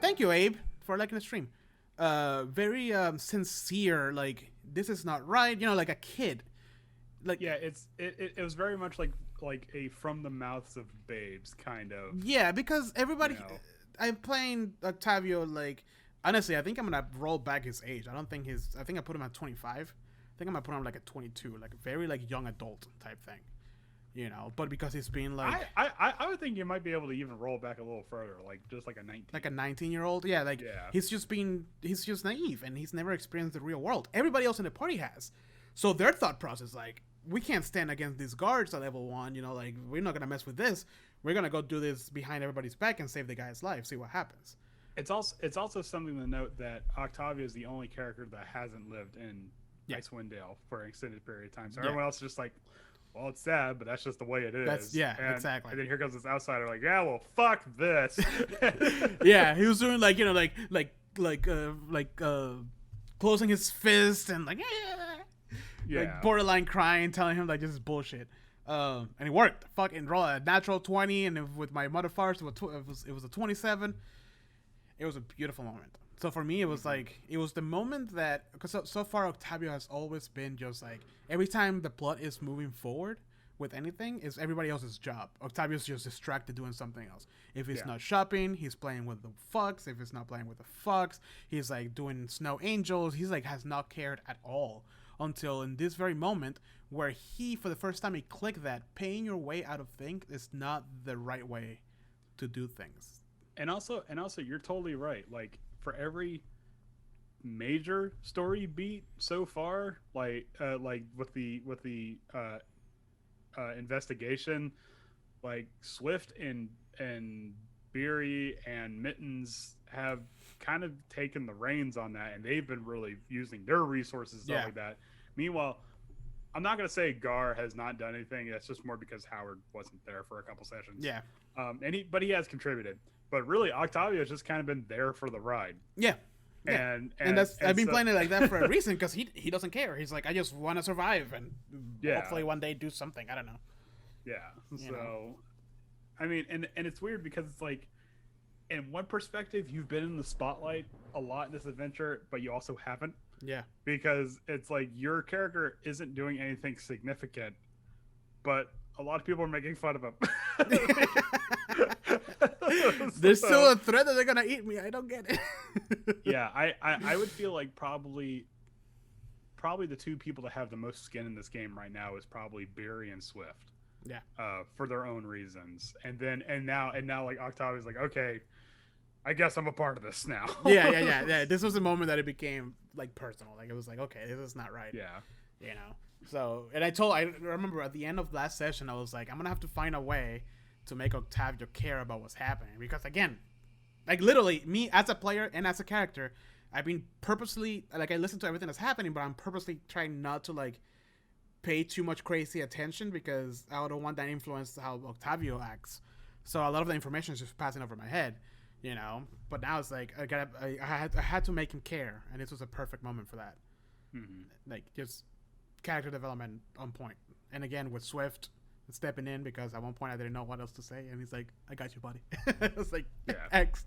thank you, Abe, for liking the stream. Very sincere, like this is not right, like a kid. Like yeah, it was very much like a from the mouths of babes kind of. Yeah, because everybody, I'm playing Octavio, like, honestly, I think I'm gonna roll back his age. I think I put him at 25. I think I'm gonna put him like at 22, like a very like young adult type thing, but because he's been like, I would think you might be able to even roll back a little further, like just like a 19, like a 19-year-old. Yeah, like he's just naive, and he's never experienced the real world. Everybody else in the party has, so their thought process, like, we can't stand against these guards at level 1, like, we're not going to mess with this. We're going to go do this behind everybody's back and save the guy's life, see what happens, It's also something to note that Octavia is the only character that hasn't lived in Icewind Dale for an extended period of time. So everyone else is just like, well, it's sad, but that's just the way it is. Exactly. And then here comes this outsider, like, yeah, well, fuck this. Yeah, he was doing like, you know, closing his fist and like borderline crying, telling him like this is bullshit. And it worked. Fucking roll a natural 20, and with my modifiers, it was a 27. It was a beautiful moment. So for me, it was like, it was the moment that, because so far Octavio has always been just like, every time the plot is moving forward with anything, is everybody else's job. Octavio's just distracted doing something else. If he's not shopping, he's playing with the fucks. If he's not playing with the fucks, he's like doing snow angels. He's like, has not cared at all until in this very moment where he, for the first time, he clicked that paying your way out of things is not the right way to do things. And also, you're totally right. Like, for every major story beat so far, like with the investigation, like Swift and Beery and Mittens have kind of taken the reins on that, and they've been really using their resources and stuff like that. Meanwhile, I'm not going to say Gar has not done anything. That's just more because Howard wasn't there for a couple sessions. Yeah. But he has contributed. But really, Octavio's just kind of been there for the ride. Yeah. And that's I've been playing it like that for a reason, because he doesn't care. He's like, I just want to survive and hopefully one day do something. I don't know. Yeah. So, I mean, and it's weird because it's like, in one perspective, you've been in the spotlight a lot in this adventure, but you also haven't. Yeah. Because it's like your character isn't doing anything significant, but a lot of people are making fun of him. There's still a threat that they're gonna eat me. I don't get it. Yeah, I would feel like probably the two people that have the most skin in this game right now is probably Beery and Swift. Yeah. For their own reasons, and now like Octavia's like, okay, I guess I'm a part of this now. Yeah. This was the moment that it became like personal. Like it was like, okay, this is not right. Yeah. You know. So, and I remember at the end of last session, I was like, I'm gonna have to find a way to make Octavio care about what's happening, because again, like literally me as a player and as a character, I've been purposely, like, I listen to everything that's happening, but I'm purposely trying not to like pay too much crazy attention, because I don't want that influence how Octavio acts. So a lot of the information is just passing over my head, you know. But now it's like I had to make him care, and this was a perfect moment for that. Mm-hmm. Like just character development on point. And again with Swift stepping in, because at one point I didn't know what else to say, and he's like, I got you, buddy. It's like, X.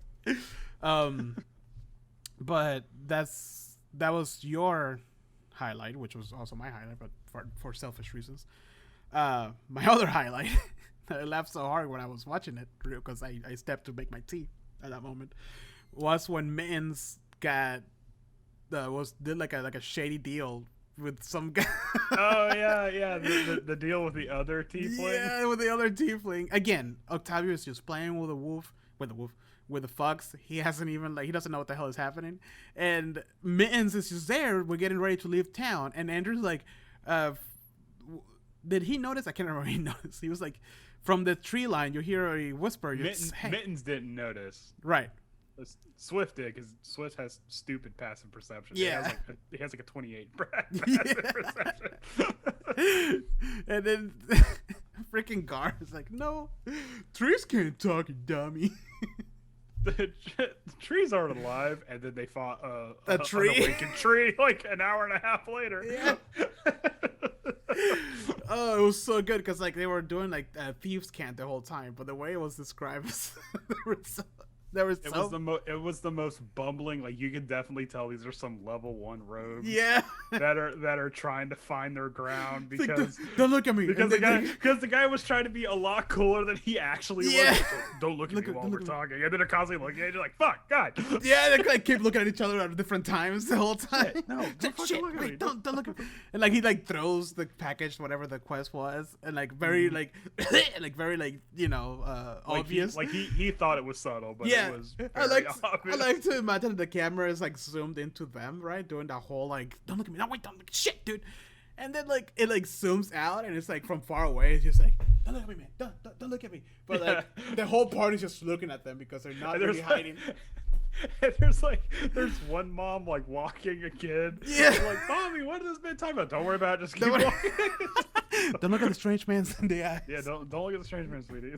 But that was your highlight, which was also my highlight, but for selfish reasons. My other highlight, I laughed so hard when I was watching it, because I stepped to make my tea at that moment, was when Mittens did like a shady deal with some guy. Oh yeah, the deal with the other tiefling. Yeah, with the other tiefling. Again, Octavio is just playing with the fox. He hasn't even he doesn't know what the hell is happening. And Mittens is just there. We're getting ready to leave town, and Andrew's like, did he notice? I can't remember. He noticed. He was like, from the tree line, you hear a whisper. Mittens didn't notice. Right. Swift did, because Swift has stupid passive perception. Yeah. He has like a 28 passive perception. And then freaking Gar is like, no, trees can't talk, you dummy. The trees aren't alive, and then they fought a tree? an awakened tree like an hour and a half later. Yeah. Oh, it was so good, because like they were doing like thieves' cant the whole time, but the way it was described was it was the most bumbling. Like, you can definitely tell these are some level 1 rogues. Yeah. that are trying to find their ground, because like, don't look at me, because the guy was trying to be a lot cooler than he actually was. Like, don't look at me while we're talking. And then they're constantly looking at you like, fuck, God. Yeah, they like keep looking at each other at different times the whole time. Yeah, no, don't look at me. And like he like throws the package, whatever the quest was, and like very like very like, you know, obvious. He thought it was subtle, but yeah. It was very obvious. I like to imagine the camera is like zoomed into them, right, doing that whole like, don't look at me, no wait, don't look, shit, dude. And then like it like zooms out, and it's like from far away, it's just like, don't look at me, man, don't look at me. But like the whole party's just looking at them, because they're not really hiding. And there's one mom like walking a kid. Yeah. And, like, Mommy, what has this been talking about? Don't worry about it. Just keep Don't worry. walking. Don't look at the strange man's in the eyes. Yeah, don't look at the strange man, sweetie.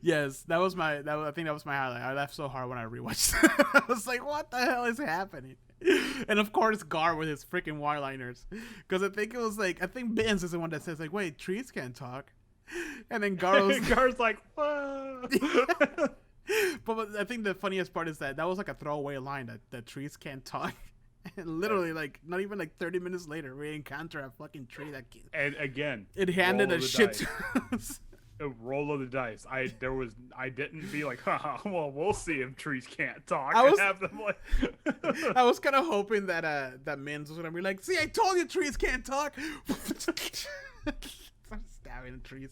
Yes, I think that was my highlight. I laughed so hard when I rewatched it. I was like, what the hell is happening? And of course Gar with his freaking one-liners, because I think Benz is the one that says like, wait, trees can't talk, and then Gar's like, whoa. but I think the funniest part is that was like a throwaway line that trees can't talk. And literally, like, not even like 30 minutes later, we encounter a fucking tree that And again, it handed roll a of the shit dice. to us. A roll of the dice. I didn't be like, haha, well, we'll see if trees can't talk. I was- and have them like I was kind of hoping that Mins was gonna be like, see, I told you trees can't talk. I'm stabbing the trees.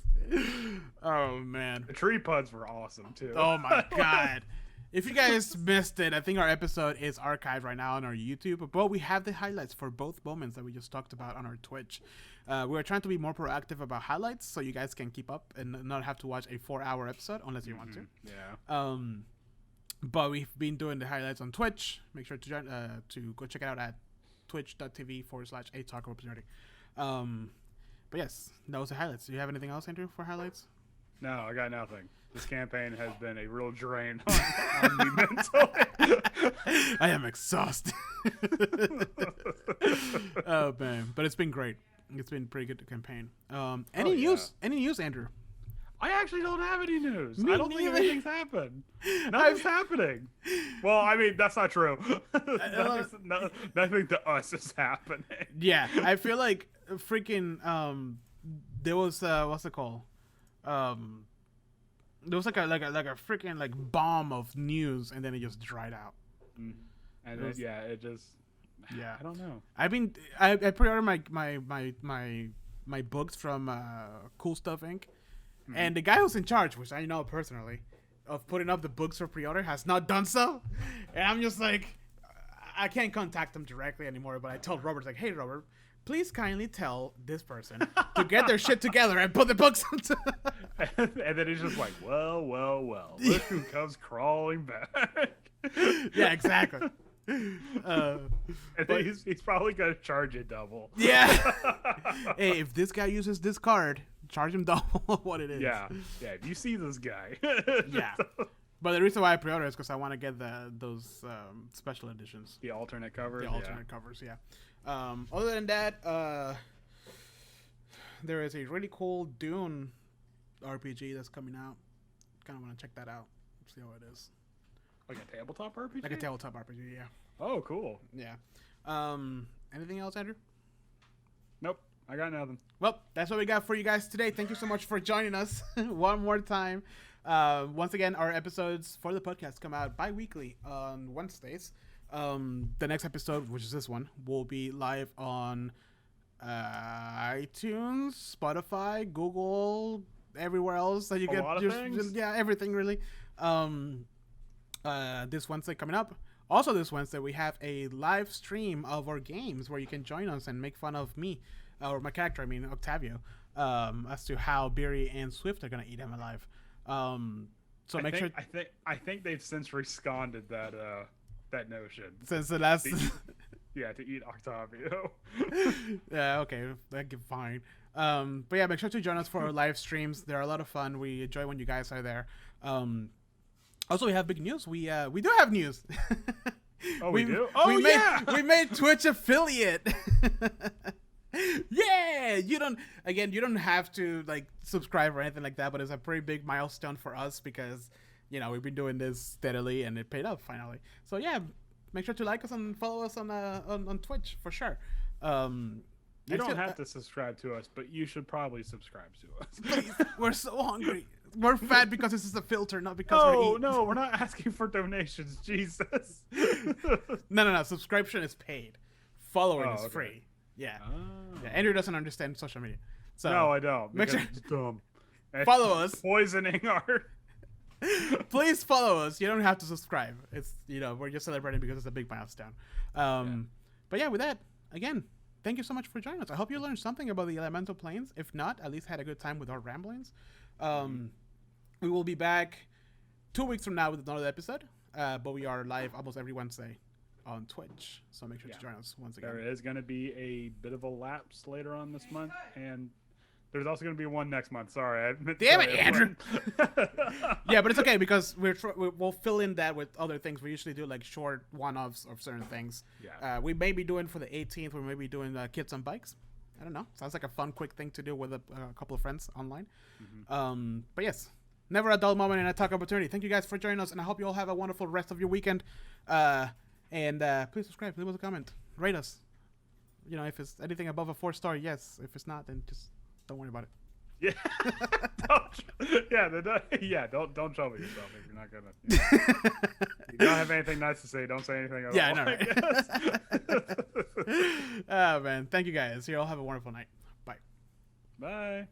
Oh man. the tree puns were awesome too. Oh my god. If you guys missed it, I think our episode is archived right now on our YouTube, but we have the highlights for both moments that we just talked about on our Twitch. We are trying to be more proactive about highlights so you guys can keep up and not have to watch a 4-hour episode unless you want to. Yeah. But we've been doing the highlights on Twitch. Make sure to join, to go check it out at twitch.tv/atalkopportunity. But yes, that was the highlights. Do you have anything else, Andrew, for highlights? No, I got nothing. This campaign has been a real drain on me mentally. I am exhausted. Oh man, but it's been great. It's been a pretty good campaign. Any news? Any news, Andrew? I actually don't have any news. Me I don't think neither. anything's happened. Nothing's happening. Well, I mean, that's not true. Nothing to us is happening. Yeah, I feel like freaking there was what's it called? There was like a freaking like bomb of news, and then it just dried out. And then, yeah, it just. Yeah, I don't know. I pre-ordered my books from Cool Stuff Inc. And the guy who's in charge, which I know personally, of putting up the books for pre-order has not done so. And I'm just like, I can't contact them directly anymore. But I told Robert, like, hey, Robert, please kindly tell this person to get their shit together and put the books onto. And then he's just like, well, look who comes crawling back. Yeah, exactly. And then he's probably gonna charge you double. Yeah. Hey, if this guy uses this card, charge him double what it is. Yeah. If you see this guy. Yeah. But the reason why I pre-order is because I want to get those special editions. The alternate covers. The alternate covers, yeah. Other than that, there is a really cool Dune RPG that's coming out. Kind of want to check that out. See how it is. Like a tabletop RPG? Like a tabletop RPG, yeah. Oh, cool. Yeah. Anything else, Andrew? Nope. I got nothing. Well, that's what we got for you guys today. Thank you so much for joining us one more time. Once again, our episodes for the podcast come out bi-weekly on Wednesdays. The next episode, which is this one, will be live on iTunes, Spotify, Google, everywhere else that you get. A lot of things? Yeah, everything really. This Wednesday coming up. Also this Wednesday, we have a live stream of our games where you can join us and make fun of me, or my character, I mean, Octavio, as to how Beery and Swift are going to eat him alive. So make sure... I think they've since resconded that notion. Since the last... Yeah, to eat Octavio. Yeah, okay, that's fine. But yeah, make sure to join us for our live streams. They're a lot of fun. We enjoy when you guys are there. Also, we have big news. We do have news. Oh, we do? Oh, yeah! We made Twitch affiliate. Yeah! You don't have to like subscribe or anything like that, but it's a pretty big milestone for us because, you know, we've been doing this steadily and it paid off finally. So yeah, make sure to like us and follow us on Twitch for sure. You don't have to subscribe to us, but you should probably subscribe to us. Please, we're so hungry. We're fat because this is a filter, not because we're eating. No, we're not asking for donations. Jesus. No. Subscription is paid. Following is okay. free. Yeah. Oh. Yeah. Andrew doesn't understand social media. So No, I don't. Make Because sure- it's dumb. Follow us. Poisoning our... Please follow us. You don't have to subscribe. It's, you know, we're just celebrating because it's a big milestone. But yeah, with that, again, thank you so much for joining us. I hope you learned something about the elemental planes. If not, at least had a good time with our ramblings. We will be back 2 weeks from now with another episode. But we are live almost every Wednesday on Twitch, so make sure to join us once again. There is going to be a bit of a lapse later on this month, and there's also going to be one next month. Sorry, damn it, Andrew. Yeah, but it's okay because we'll fill in that with other things. We usually do like short one-offs of certain things. Yeah. We may be doing for the 18th. We may be doing Kids on Bikes. I don't know. Sounds like a fun, quick thing to do with a couple of friends online. Mm-hmm. But yes, never a dull moment in a talk opportunity. Thank you guys for joining us, and I hope you all have a wonderful rest of your weekend. And please subscribe, leave us a comment, rate us. You know, if it's anything above a 4-star, yes. If it's not, then just don't worry about it. Yeah. Don't trouble yourself if you're not gonna. You don't have anything nice to say. Don't say anything at all. Yeah, I know, right? Oh man, thank you guys. You all have a wonderful night. Bye. Bye.